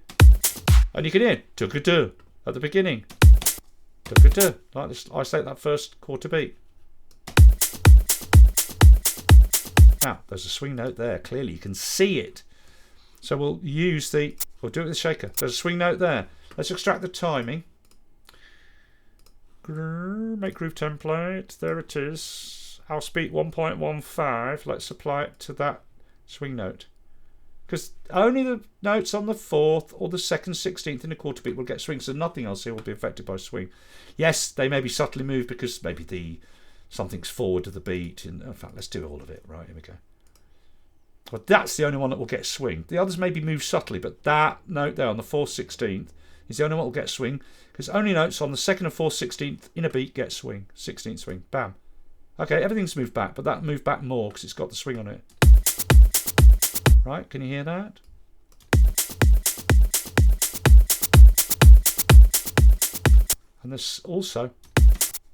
and you can hear doo doo at the beginning. Doo doo. Like this, isolate that first quarter beat. Now, there's a swing note there. Clearly, you can see it. So we'll do it with the shaker. There's a swing note there. Let's extract the timing. Make groove template. There it is. House beat 1.15. Let's apply it to that swing note. Because only the notes on the 4th or the 2nd 16th in a quarter beat will get swing. So nothing else here will be affected by swing. Yes, they may be subtly moved because maybe something's forward of the beat. In fact, let's do all of it. Right, here we go. But that's the only one that will get swing. The others may be moved subtly, but that note there on the 4th 16th is the only one that will get swing, because only notes on the 2nd and 4th 16th in a beat get swing. 16th swing. Bam. Okay, everything's moved back, but that moved back more because it's got the swing on it. Right, can you hear that? And there's also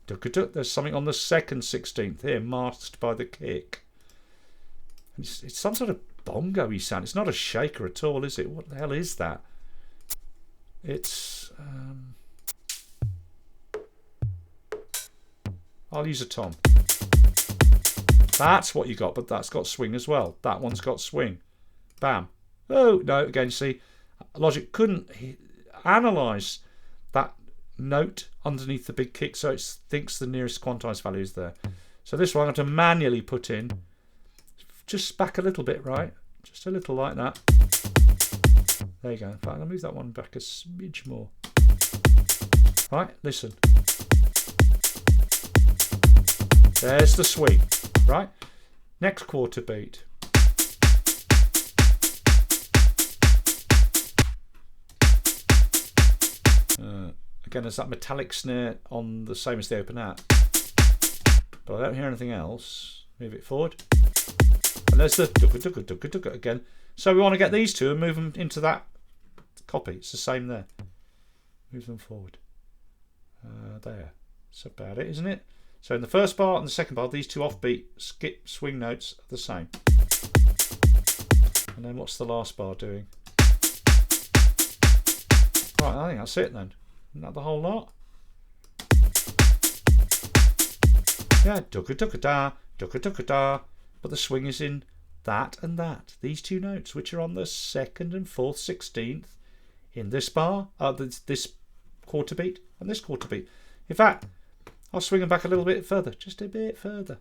there's something on the 2nd 16th here, masked by the kick. And it's some sort of bongo-y sound. It's not a shaker at all, is it? What the hell is that? It's I'll use a tom. That's what you got, but that's got swing as well. That one's got swing. Bam. Oh, no, again, see, Logic couldn't analyse that note underneath the big kick, so it thinks the nearest quantized value is there. So this one I'm going to manually put in just back a little bit, right? Just a little like that. There you go. In fact, I'll move that one back a smidge more. Right, listen. There's the swing, right? Next quarter beat. Again, there's that metallic snare on the same as the open hat. But I don't hear anything else. Move it forward. And there's the dugga again. So we want to get these two and move them into that copy. It's the same there. Move them forward. There. That's about it, isn't it? So in the first bar and the second bar, these two offbeat skip swing notes are the same. And then what's the last bar doing? Right, I think that's it then. Isn't that the whole lot? Yeah, dugga da. But the swing is in that and that. These two notes, which are on the 2nd and 4th 16th in this bar, this quarter beat and this quarter beat. In fact, I'll swing them back a little bit further, just a bit further.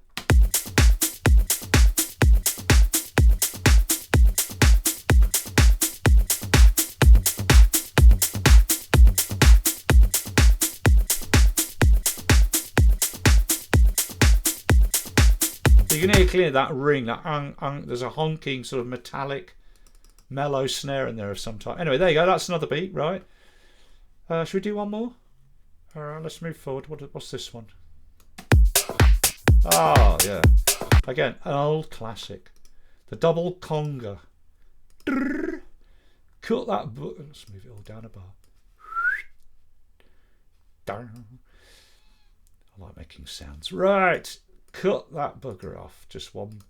You can hear clearly that ring, that there's a honking sort of metallic mellow snare in there of some type. Anyway, there you go, that's another beat, right? Should we do one more? Alright, let's move forward. What's this one? Oh, yeah. Again, an old classic. The double conga. Cut that button. Let's move it all down a bar. I like making sounds. Right, cut that bugger off. Just one.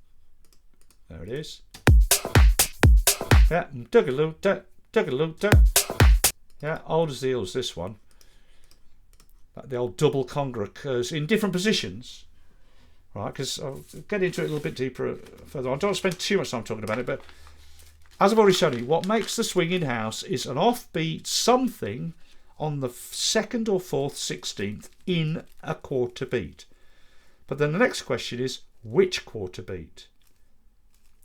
There it is. Yeah, yeah, old as the hills, this one. The old double conga occurs in different positions. Right, because I'll get into it a little bit deeper further on. I don't spend too much time talking about it, but as I've already shown you, what makes the swinging house is an offbeat something on the 2nd or 4th 16th in a quarter beat. But then the next question is, which quarter beat?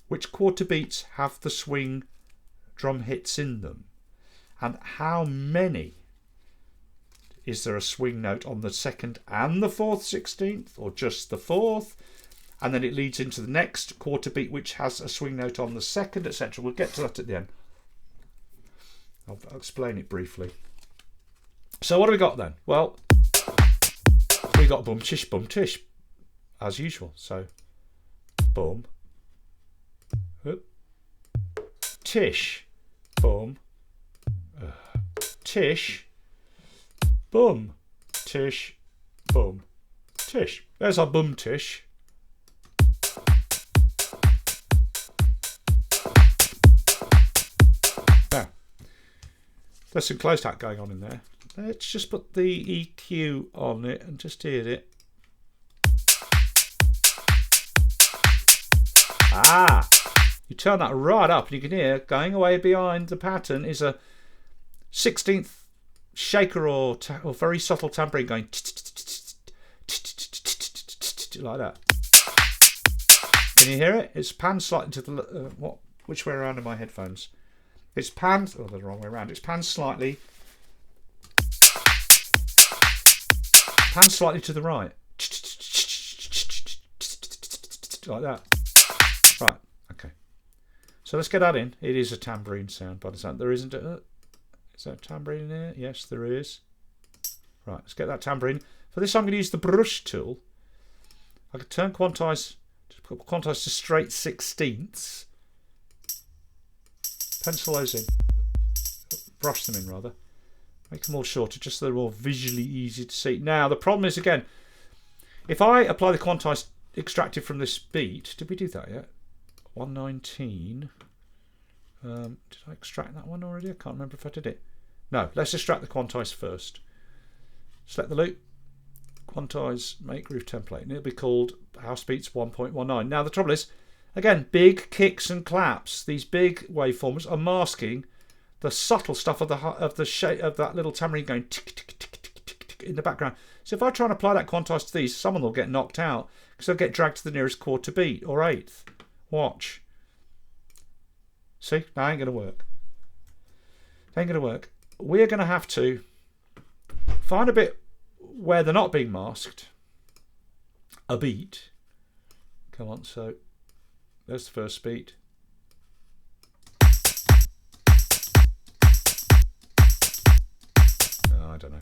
Which quarter beats have the swing drum hits in them? And how many? Is there a swing note on the 2nd and the 4th 16th, or just the 4th? And then it leads into the next quarter beat, which has a swing note on the 2nd, etc. We'll get to that at the end. I'll explain it briefly. So what do we got then? Well, we got bum tish, as usual. So bum, tish, bum, tish, bum, tish, bum, tish. There's our bum tish. Now, there's some closed hat going on in there. Let's just put the EQ on it and just hear it. Ah! You turn that right up and you can hear going away behind the pattern is a 16th shaker or very subtle tambourine going like that. Can you hear it? It's panned slightly to the which way around are my headphones? It's panned. Oh, the wrong way around. It's panned slightly. Panned slightly to the right. Like that. Right. Okay. So let's get that in. It is a tambourine sound by the sound. There isn't a... Is that a tambourine in here? Yes, there is. Right, let's get that tambourine. For this, I'm going to use the brush tool. I could turn quantize, just put quantize to straight 16ths. Pencil those in. Brush them in, rather. Make them all shorter, just so they're more visually easy to see. Now, the problem is, again, if I apply the quantize extracted from this beat, did we do that yet? 119. Did I extract that one already? I can't remember if I did it. No, let's extract the quantize first. Select the loop, quantize, make groove template, and it'll be called House Beats 1.19. Now the trouble is, again, big kicks and claps. These big waveforms are masking the subtle stuff of the shape of that little tambourine going tick tick tick tick tick tick in the background. So if I try and apply that quantize to these, someone will get knocked out because they'll get dragged to the nearest quarter beat or 8th. Watch. See, that ain't going to work. Ain't going to work. We're going to have to find a bit where they're not being masked. A beat. Come on, so there's the first beat. Oh, I don't know.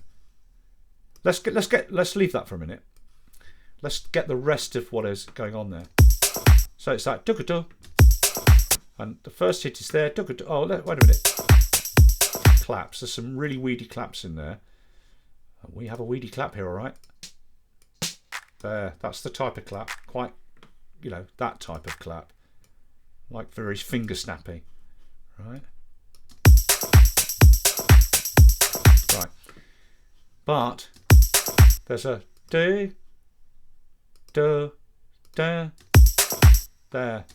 Let's leave that for a minute. Let's get the rest of what is going on there. So it's that doo-ka-doo. And the first hit is there. Oh, wait a minute. Claps. There's some really weedy claps in there. We have a weedy clap here, all right. There. That's the type of clap. Quite, that type of clap. Like very finger snappy. Right. Right. But there's a do, do, da, there.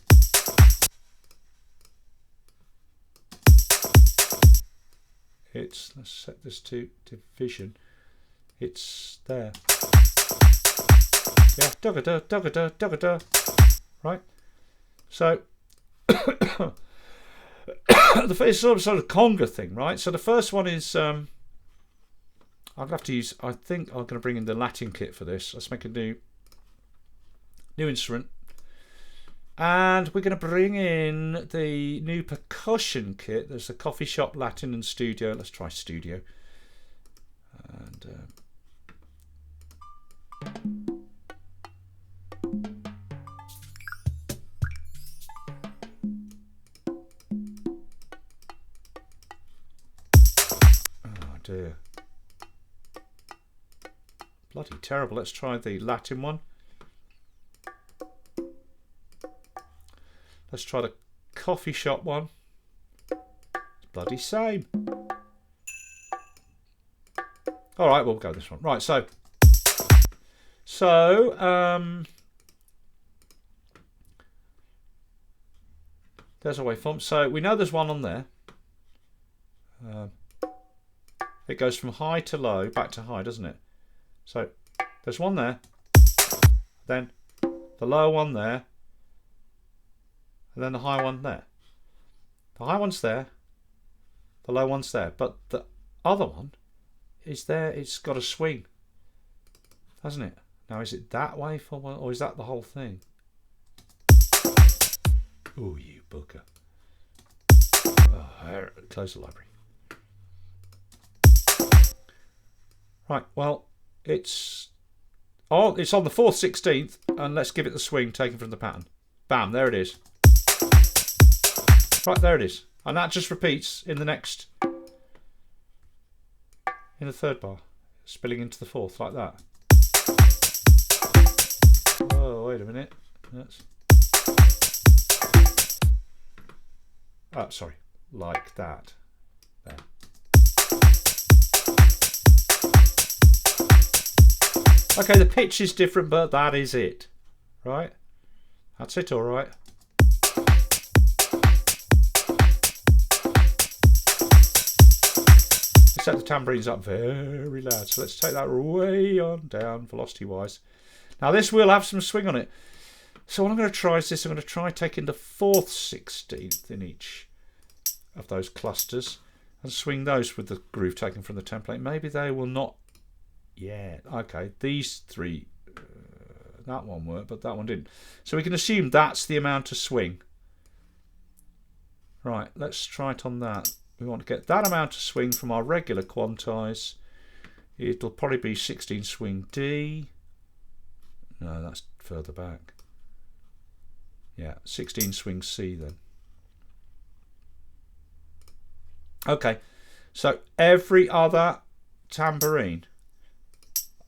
Let's set this to division. It's there. Yeah, dugga-da, dugga-da, dugga-da. Right. So it's sort of conga thing, right? So the first one is I'll have to use. I think I'm going to bring in the Latin kit for this. Let's make a new instrument. And we're going to bring in the new percussion kit. There's the Coffee Shop, Latin and Studio. Let's try Studio. And oh dear. bloody terrible. Let's try the Latin one. Let's try the coffee shop one. It's bloody same. All right, we'll go this one. Right, so there's a waveform. So we know there's one on there. It goes from high to low, back to high, doesn't it? So there's one there, then the low one there, and then the high one there. The high one's there, the low one's there, but the other one is there. It's got a swing, hasn't it? Now, is it that waveform or is that the whole thing? Oh, you booker. Oh, close the library. Right, well, it's on the 4th 16th, and let's give it the swing taken from the pattern. Bam, there it is. Right, there it is. And that just repeats in the third bar, spilling into the 4th like that. Oh, wait a minute. Oh, sorry, like that. There. Okay, the pitch is different, but that is it. Right? That's it, all right. Set the tambourines up very loud. So let's take that way on down, velocity-wise. Now, this will have some swing on it. So what I'm going to try is this. I'm going to try taking the 4th 16th in each of those clusters and swing those with the groove taken from the template. Maybe they will not. Yeah, okay, these three, that one worked, but that one didn't. So we can assume that's the amount of swing. Right, let's try it on that. We want to get that amount of swing from our regular quantize. It'll probably be 16 swing D. No, that's further back. Yeah, 16 swing C then. Okay, so every other tambourine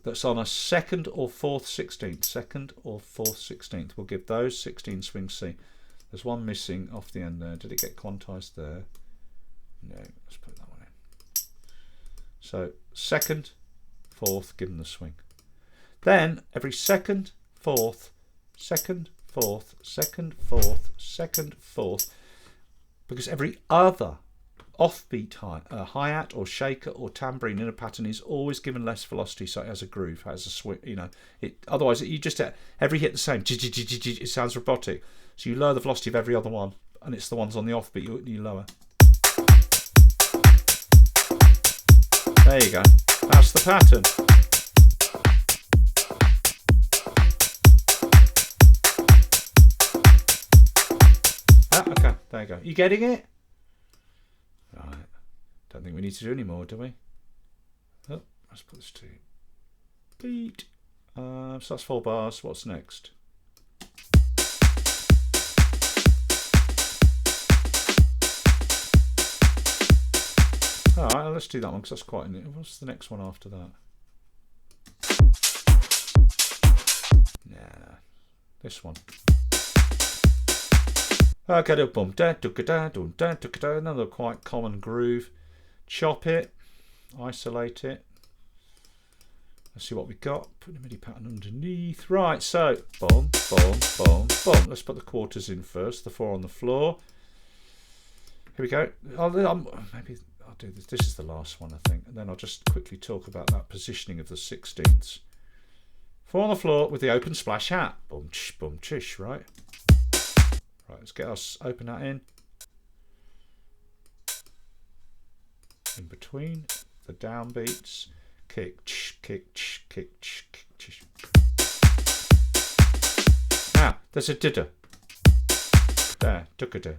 that's on a 2nd or 4th 16th, 2nd or 4th 16th, we'll give those 16 swing C. There's one missing off the end there. Did it get quantized there? No, let's put that one in. So 2nd, 4th, give them the swing. Then every 2nd, 4th, 2nd, 4th, 2nd, 4th, 2nd, 4th, because every other offbeat hi-hat or shaker or tambourine in a pattern is always given less velocity, so it has a groove, has a swing. You know, otherwise you just every hit the same. It sounds robotic. So you lower the velocity of every other one, and it's the ones on the offbeat you lower. There you go. That's the pattern. Okay, there you go. You getting it? Right. Don't think we need to do any more, do we? Oh, let's put this to beat. So that's 4 bars. What's next? Alright, let's do that one because that's quite. What's the next one after that? Nah, this one. Okay, boom, another quite common groove. Chop it, isolate it. Let's see what we got. Put the MIDI pattern underneath. Right, so boom, boom, boom, boom. Let's put the quarters in first. The 4 on the floor. Here we go. Maybe I'll do this. This is the last one, I think, and then I'll just quickly talk about that positioning of the 16ths. 4 on the floor with the open splash hat. Boom, chish, right? Right, let's get us open that in between the downbeats. Kick, kick, kick, kick. Now there's a didder there, dukkada,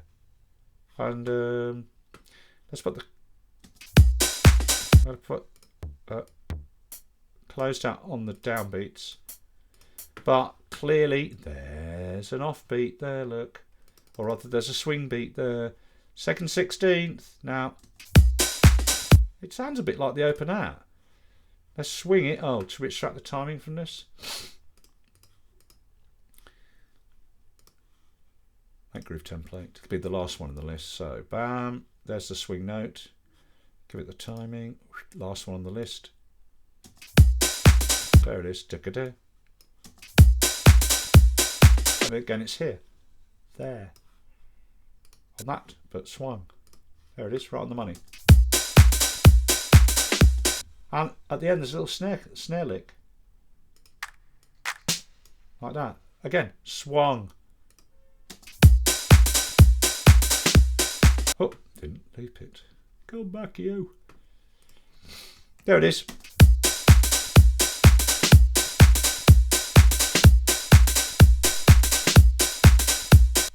and let's put closed out on the downbeats, but clearly there's an offbeat there. Look. Or rather, there's a swing beat there. 2nd 16th. Now, it sounds a bit like the open hat. Let's swing it. Oh, to extract the timing from this. That groove template could be the last one on the list. So, bam, there's the swing note. Give it the timing. Last one on the list. There it is. And again, it's here. There. On that, but swung. There it is, right on the money. And at the end, there's a little snare lick. Like that. Again, swung. Oh, didn't loop it. Go back, you. There it is.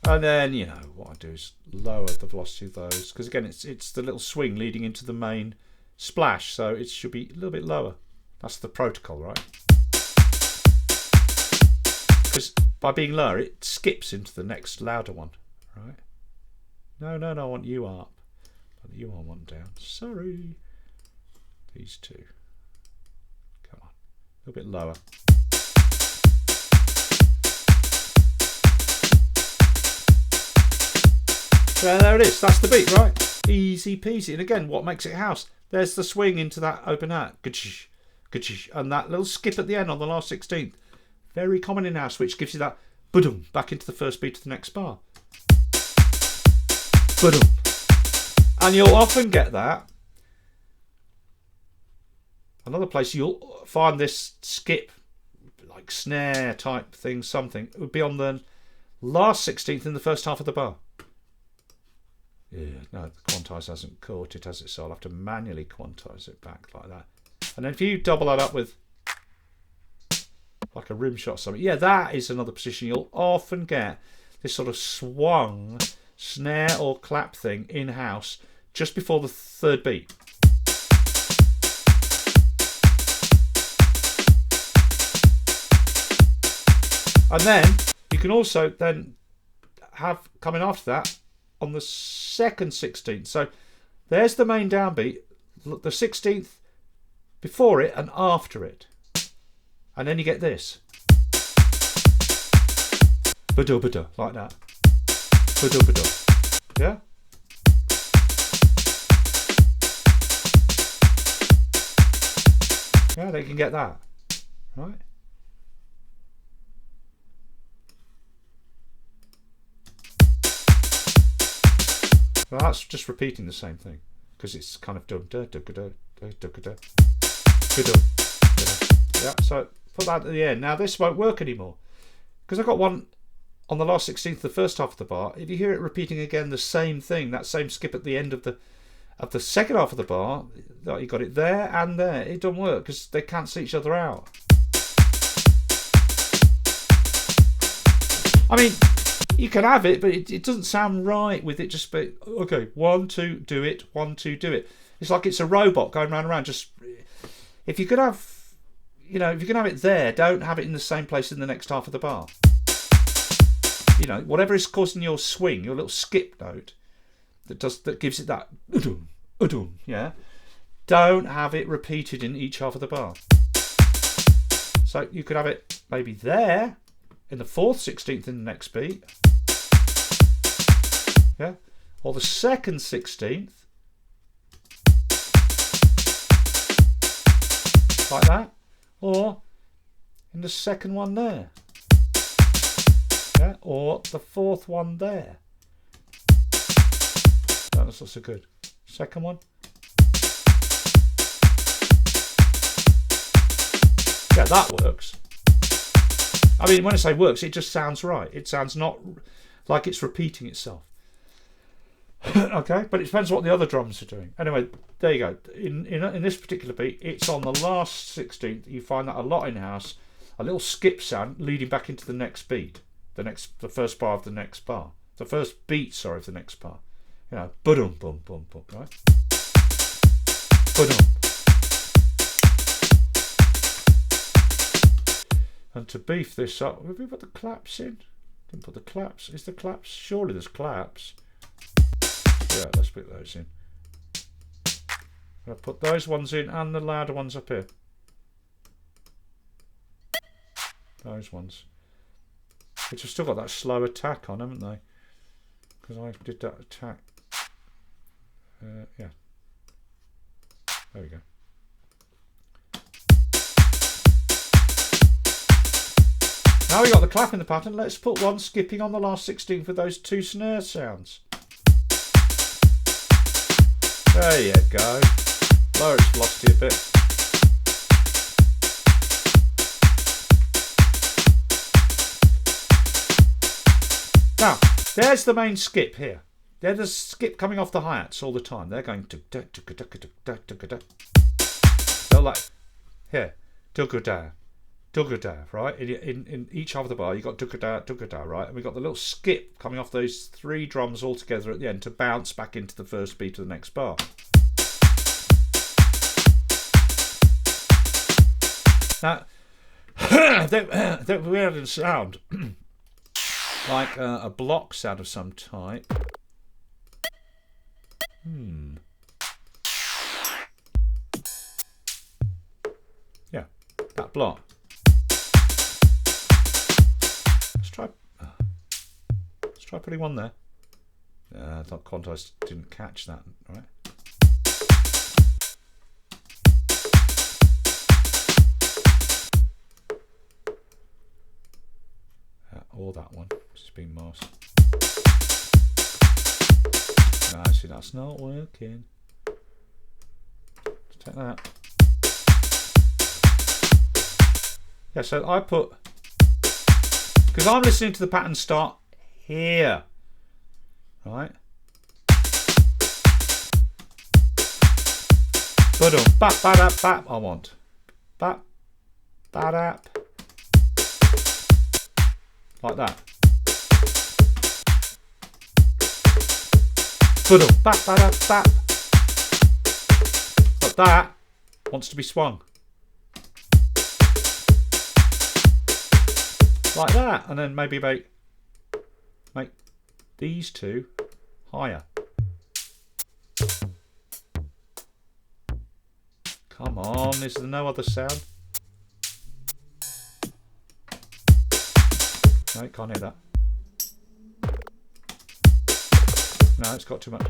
And then, you know, what I do is lower the velocity of those. Because again, it's the little swing leading into the main splash. So it should be a little bit lower. That's the protocol, right? Because by being lower, it skips into the next louder one, right? No, I want you up. You are one down. Sorry. These two. Come on. A little bit lower. So there it is. That's the beat, right? Easy peasy. And again, what makes it house? There's the swing into that open hat. And that little skip at the end on the last 16th. Very common in house, which gives you that boom back into the first beat of the next bar. Boom. And you'll often get that. Another place you'll find this skip, like snare type thing, something, it would be on the last 16th in the first half of the bar. Yeah, no, the quantize hasn't caught it, has it? So I'll have to manually quantize it back like that. And then if you double that up with like a rim shot or something, yeah, that is another position you'll often get this sort of swung snare or clap thing in house just before the third beat. And then you can also then have coming after that on the second 16th. So there's the main downbeat, the 16th before it and after it. And then you get this. Ba-da-ba-da, like that. Ba-da-ba-da. Yeah? Yeah, they can get that. Right? Well, that's just repeating the same thing because it's kind of dum da da da da da da da. Yeah, so put that at the end. Now this won't work anymore because I've got one on the last 16th, the first half of the bar. If you hear it repeating again the same thing, that same skip at the end of the second half of the bar, you got it there and there. It doesn't work because they cancel each other out. I mean, you can have it, but it doesn't sound right with it just be, okay, 1, 2, do it, 1, 2, do it. It's like it's a robot going round and round. Just, if you could have, you know, if you can have it there, don't have it in the same place in the next half of the bar. You know, whatever is causing your swing, your little skip note, that gives it that, yeah, don't have it repeated in each half of the bar. So you could have it maybe there, in the 4th 16th in the next beat, yeah, or the second 16th, like that, or in the second one there, yeah, or the 4th one there. That's also good. Second one, yeah, that works. I mean, when I say works, it just sounds right. It sounds not like it's repeating itself. Okay, but it depends what the other drums are doing. Anyway, there you go. In this particular beat, it's on the last 16th. You find that a lot in house. A little skip sound leading back into the next beat, the first bar of the next bar, the first beat, sorry, of the next bar. You know, boom, boom, boom, boom, right? Boom. And to beef this up, have we put the claps in? Didn't put the claps. Is the claps? Surely there's claps. Yeah, let's put those in. I'll put those ones in and the louder ones up here. Those ones. Which have still got that slow attack on, haven't they? Because I did that attack. Yeah. There we go. Now we got the clap in the pattern. Let's put one skipping on the last 16 for those 2 snare sounds. There you go. Lower its velocity a bit. Now, there's the main skip here. There's the skip coming off the hi-hats all the time. They're going to they're like here, dugada, right? In each half of the bar, you got dugada, right? And we got the little skip coming off those 3 drums all together at the end to bounce back into the first beat of the next bar. Now, that weird sound. Like a block sound of some type. Yeah, that block. Let's try putting one there. I thought Quantize didn't catch that, right? Or that one, which has been masked. No, see, that's not working. Let's take that. Yeah, so I put, because I'm listening to the pattern start here, right? Bap, bap, bap. I want bap, bap. Like that. Bap, bap, bap. But that wants to be swung. Like that. And then maybe make these 2 higher. Come on, is there no other sound? No, you can't hear that. No, it's got too much.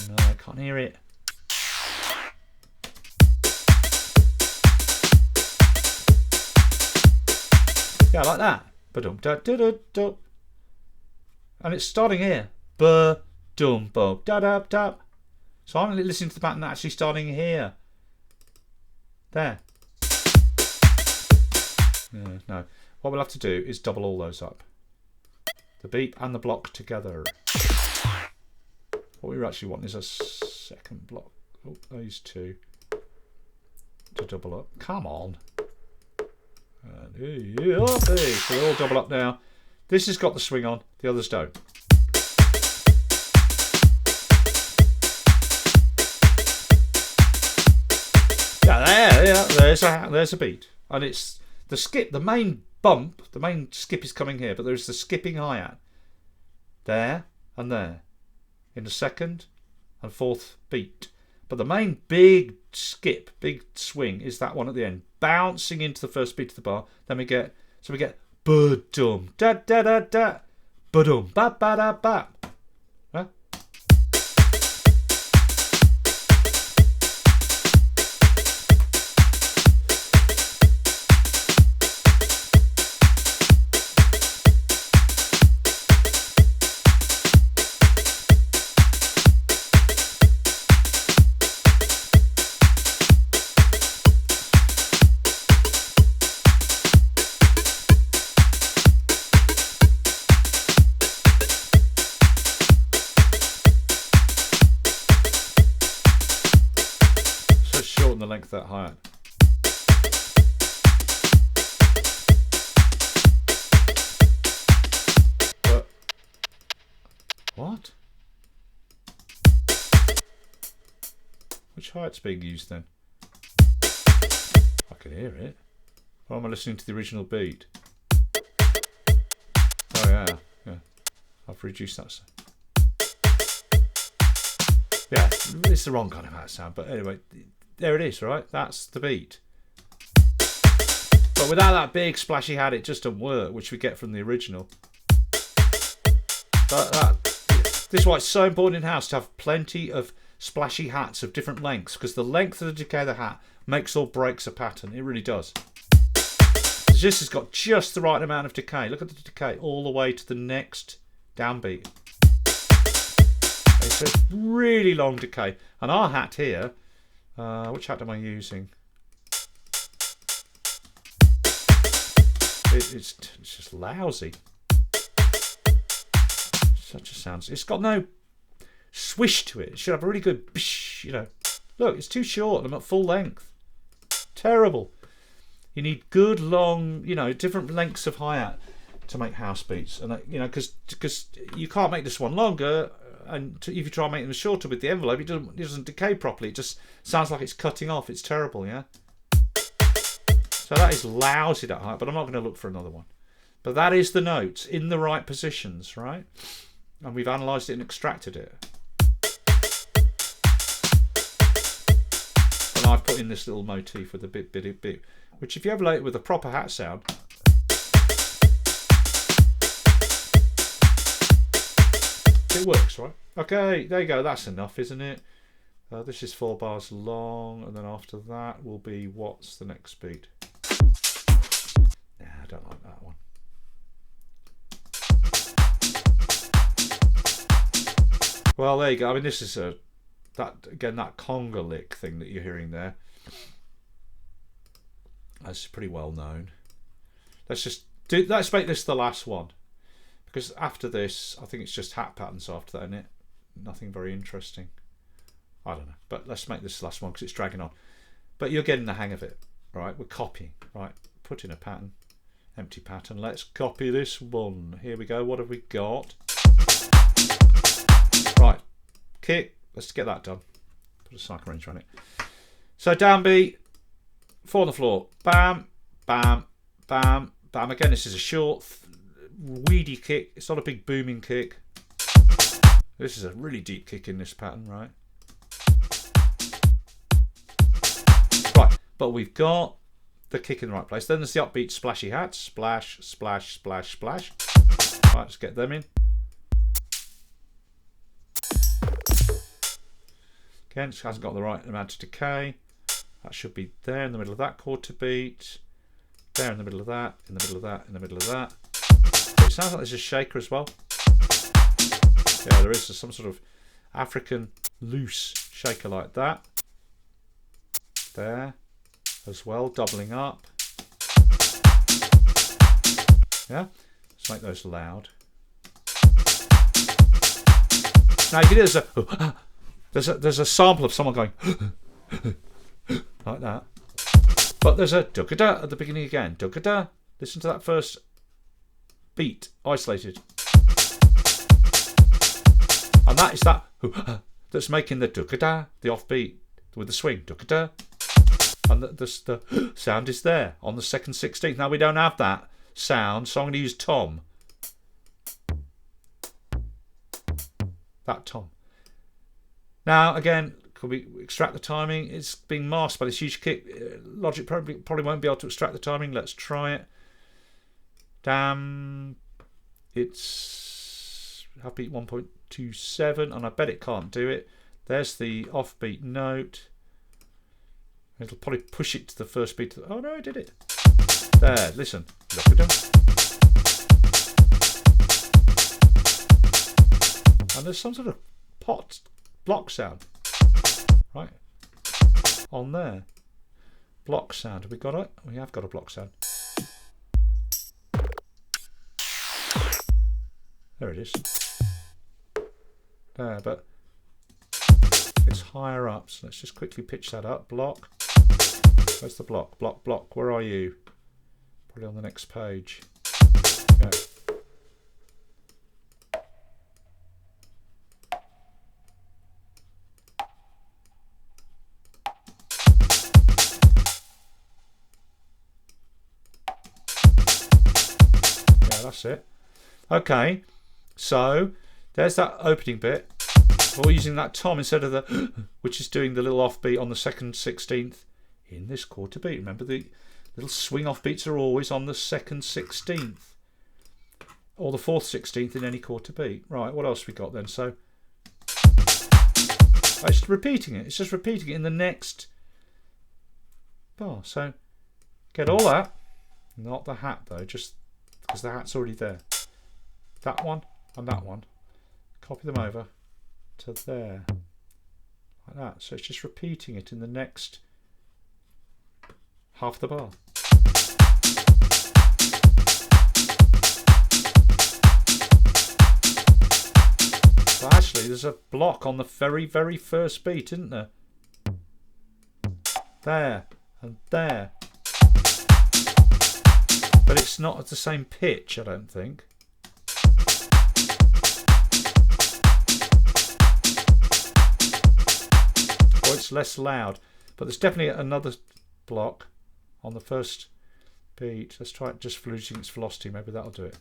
No, I can't hear it. Yeah, like that. Ba-dum, da, da, da, da. And it's starting here. Ba-dum, bo, da, da, da. So I'm listening to the pattern actually starting here. There. Yeah, no. What we'll have to do is double all those up. The beat and the block together. What we actually want is a second block. Oh, those 2 to double up. Come on. And so they're all double up now. This has got the swing on, the others don't. Yeah, there's a beat. And it's the skip, the main bump, the main skip is coming here, but there's the skipping hi-hat there and there in the second and fourth beat. But the main big skip, big swing is that one at the end, bouncing into the first beat of the bar. Then we get ba-dum, da da da da, ba-dum, ba ba da ba. Huh? The length that hi-hat. But what? Which hi-hat's being used then? I can hear it. Or am I listening to the original beat? Oh yeah. I've reduced that. Yeah, it's the wrong kind of hi-hat sound, but anyway. There it is, right? That's the beat. But without that big splashy hat, it just doesn't work, which we get from the original. This is why it's so important in house to have plenty of splashy hats of different lengths, because the length of the decay of the hat makes or breaks a pattern. It really does. This has got just the right amount of decay. Look at the decay all the way to the next downbeat. It's a really long decay. And our hat here, which hat am I using? It's just lousy. Such a sound. It's got no swish to it. It should have a really good, you know. Look, it's too short. I'm at full length. Terrible. You need good, long, you know, different lengths of hi-hat to make house beats. And, you know, because you can't make this one longer. And if you try and make them shorter with the envelope, it doesn't decay properly. It just sounds like it's cutting off. It's terrible, yeah? So that is lousy, that hi-hat, but I'm not going to look for another one. But that is the notes in the right positions, right? And we've analysed it and extracted it. And I've put in this little motif with a bit, which if you overlay it with a proper hat sound, it works, right? Okay, there you go. That's enough, isn't it? This is 4 bars long, and then after that will be what's the next beat? Nah, I don't like that one. Well, there you go. I mean, this is that conga lick thing that you're hearing there. That's pretty well known. Let's make this the last one, because after this, I think it's just hat patterns after that, isn't it? Nothing very interesting. I don't know, but let's make this the last one because it's dragging on. But you're getting the hang of it, right? We're copying, right? Put in a pattern, empty pattern. Let's copy this one. Here we go. What have we got? Right, kick. Let's get that done. Put a cycle range on it. So downbeat, 4 on the floor. Bam, bam, bam, bam. Again, this is a short, weedy kick. It's not a big booming kick. This is a really deep kick in this pattern, right? Right, but we've got the kick in the right place. Then there's the upbeat splashy hats. Splash, splash, splash, splash. Right, let's get them in. Again, it hasn't got the right amount of decay. That should be there in the middle of that quarter beat. There in the middle of that, in the middle of that, in the middle of that. It sounds like there's a shaker as well. Yeah, there is some sort of African loose shaker like that. There as well, doubling up. Yeah, let's make those loud. Now you can hear there's a sample of someone going like that. But there's a dugga-da at the beginning again. Dugga-da. Listen to that first beat, isolated. And that is that that's making the dugga-da, the offbeat with the swing. Dugga-da. And the sound is there on the second 16th. Now we don't have that sound, so I'm going to use tom. That tom. Now again, could we extract the timing? It's being masked by this huge kick. Logic probably won't be able to extract the timing. Let's try it. Damn. It's upbeat 1.27, and I bet it can't do it. There's the offbeat note. It'll probably push it to the first beat. Oh no, it did it. There, listen. Look at them. And there's some sort of pot block sound. Right. On there. Block sound. Have we got it? We have got a block sound. There it is. There, but it's higher up. So let's just quickly pitch that up. Block. Where's the block? Block, block. Where are you? Probably on the next page. Yeah. That's it. Okay, so there's that opening bit. We're using that tom instead of the which is doing the little offbeat on the second 16th in this quarter beat. Remember the Little swing off beats are always on the 2nd 16th. Or the 4th 16th in any quarter beat. Right, what else we got then? So it's just repeating it. It's just repeating it in the next bar. So get all that. Not the hat though, just because the hat's already there. That one and that one. Copy them over to there. Like that. So it's just repeating it in the next half the bar. So actually there's a block on the very, very first beat, isn't there? There and there. But it's not at the same pitch, I don't think. Or it's less loud. But there's definitely another block on the first beat. Let's try it just for losing its velocity. Maybe that'll do it.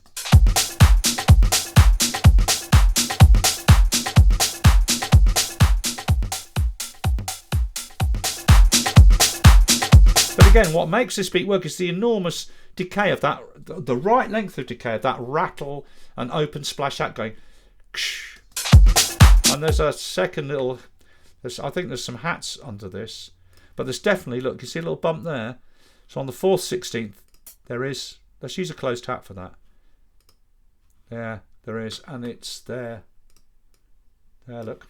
But again, what makes this beat work is the enormous decay of that, the right length of decay of that rattle and open splash hat going. And there's a second little, I think there's some hats under this, but there's definitely, look, you see a little bump there. So on the 4th 16th, there is, let's use a closed hat for that. Yeah, there is, and it's there. There, look.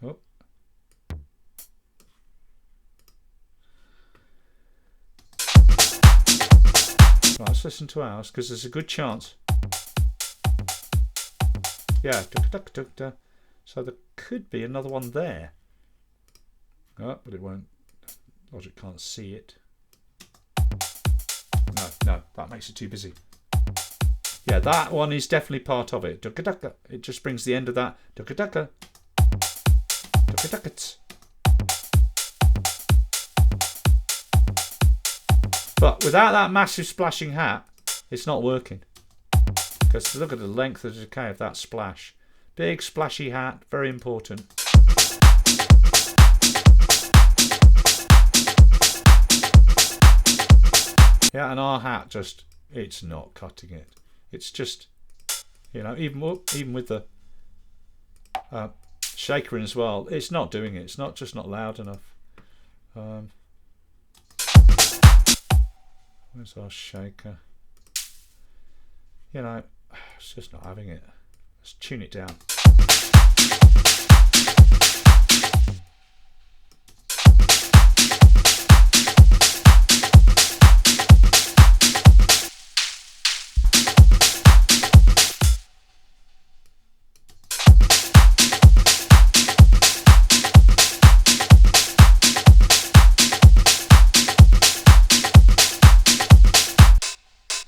Oh. Right, let's listen to ours, because there's a good chance. Yeah, so there could be another one there. Oh, but it won't. Logic can't see it. No, that makes it too busy. Yeah, that one is definitely part of it. It just brings the end of that. But without that massive splashing hat, it's not working. Because look at the length of the decay of that splash. Big splashy hat, very important. Yeah, and our hat just, it's not cutting it. It's just, you know, even with the shaker in as well, it's not doing it. It's not just not loud enough. Where's our shaker? You know, it's just not having it. Let's tune it down.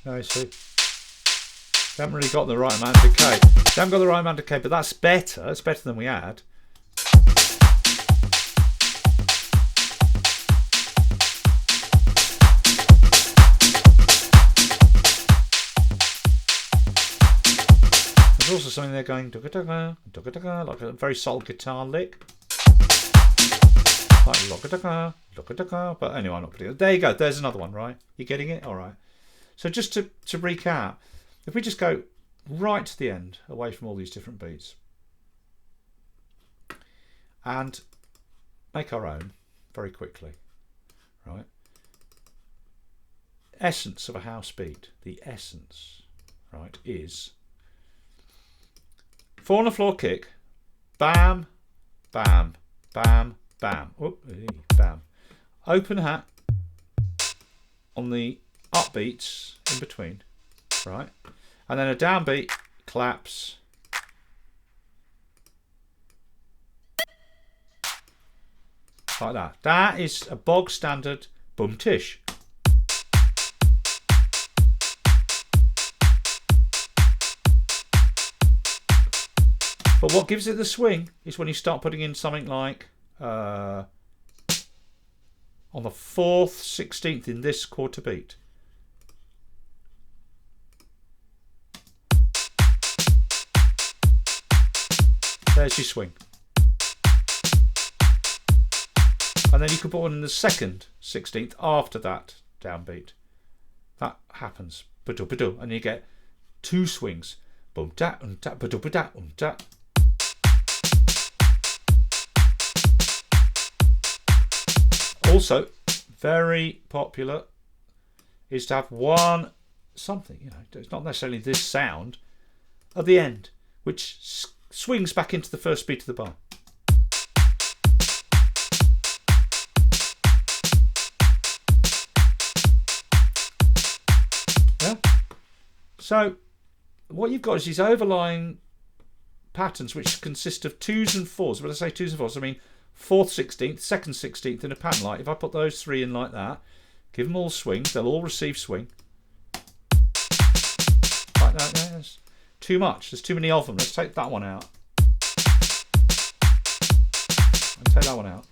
No, see, we haven't really got the right amount of decay. We haven't got the right amount of decay, but that's better. It's better than we had. There's also something there going like a very subtle guitar lick. Like but anyway, I'm not putting it. There you go. There's another one, right? You getting it? All right. So just to recap, if we just go right to the end, away from all these different beats, and make our own very quickly, right? Essence of a house beat, the essence, right, is 4 on the floor kick, bam, bam, bam, bam, whoop, bam, open hat on the upbeats in between, right, and then a downbeat claps, like that. That is a bog standard boom tish. But what gives it the swing is when you start putting in something like on the 4th 16th in this quarter beat. There's your swing. and then you could put one in the second 16th after that downbeat. That happens. And you get 2 swings. Boom da da ba da da. Also, very popular is to have one something, you know, it's not necessarily this sound at the end, which swings back into the first beat of the bar. Yeah. So what you've got is these overlying patterns which consist of 2s and 4s. When I say 2s and 4s, I mean 4th 16th, 2nd 16th in a pattern. Like if I put those 3 in like that, give them all swings, they'll all receive swing. Like that, yeah, there's too much, there's too many of them. Let's take that one out. And take that one out.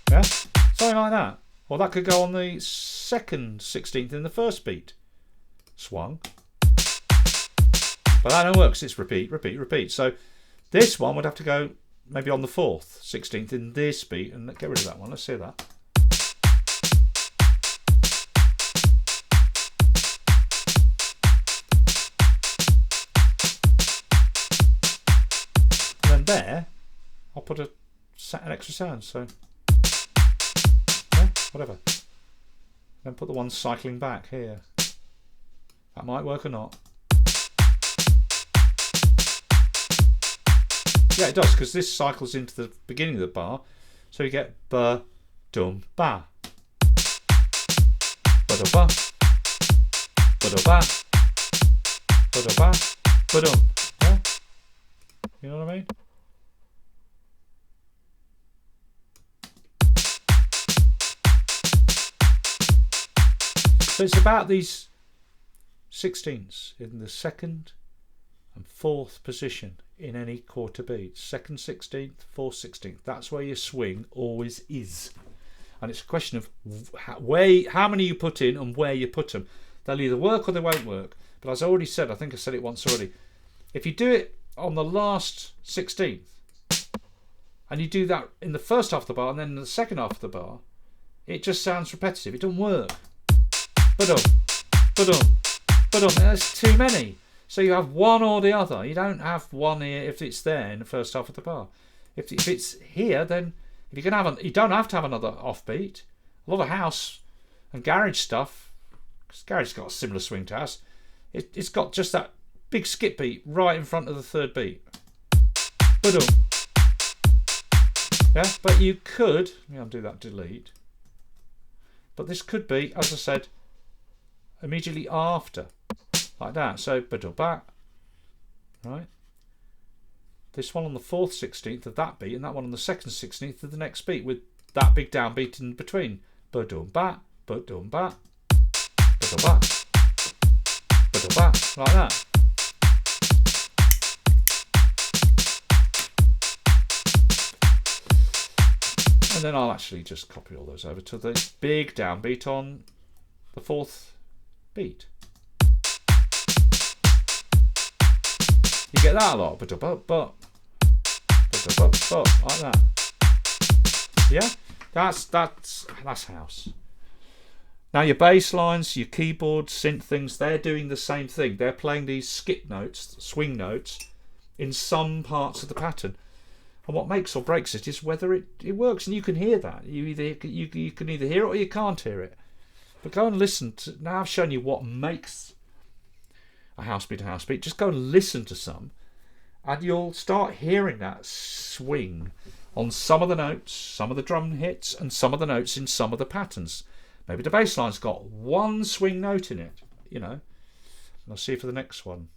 Yeah, something like that. Or that could go on the 2nd 16th in the first beat. Swung. But that don't work because it's repeat, repeat, repeat. So this one would have to go maybe on the 4th 16th in this beat. And get rid of that one. Let's see that. And then there, I'll put an extra sound. So whatever. Then put the one cycling back here. That might work or not. Yeah, it does, because this cycles into the beginning of the bar. So you get ba, dum, ba. Ba da ba. Ba da ba. Ba da ba. Ba dum. Yeah? You know what I mean? So it's about these 16ths in the 2nd and 4th position in any quarter beat. 2nd 16th, 4th 16th. That's where your swing always is. And it's a question of how many you put in and where you put them. They'll either work or they won't work. But as I already said, I think I said it once already, if you do it on the last 16th and you do that in the first half of the bar and then in the second half of the bar, it just sounds repetitive. It doesn't work. Ba-dum, ba-dum, ba-dum. There's too many. So you have one or the other. You don't have one here if it's there in the first half of the bar. If it's here, then if you can have you don't have to have another offbeat. A lot of house and garage stuff, because garage has got a similar swing to house, it's got just that big skip beat right in front of the 3rd beat. Ba-dum. Yeah, but you could, let me undo that delete. But this could be, as I said, immediately after, like that. So ba-da-ba, right? This one on the 4th 16th of that beat, and that one on the 2nd 16th of the next beat, with that big downbeat in between. Ba-dum-ba, ba-dum-ba, ba-da-ba, ba-da-ba, like that. And then I'll actually just copy all those over to the big downbeat on the 4th beat. You get that a lot, but like that. Yeah, that's house. Now your bass lines, your keyboard, synth things, they're doing the same thing. They're playing these skip notes, swing notes, in some parts of the pattern. And what makes or breaks it is whether it works, and you can hear that. You can either hear it or you can't hear it. But go and listen to, now I've shown you what makes a house beat a house beat. Just go and listen to some, and you'll start hearing that swing on some of the notes, some of the drum hits, and some of the notes in some of the patterns. Maybe the bass line's got one swing note in it, you know. And I'll see you for the next one.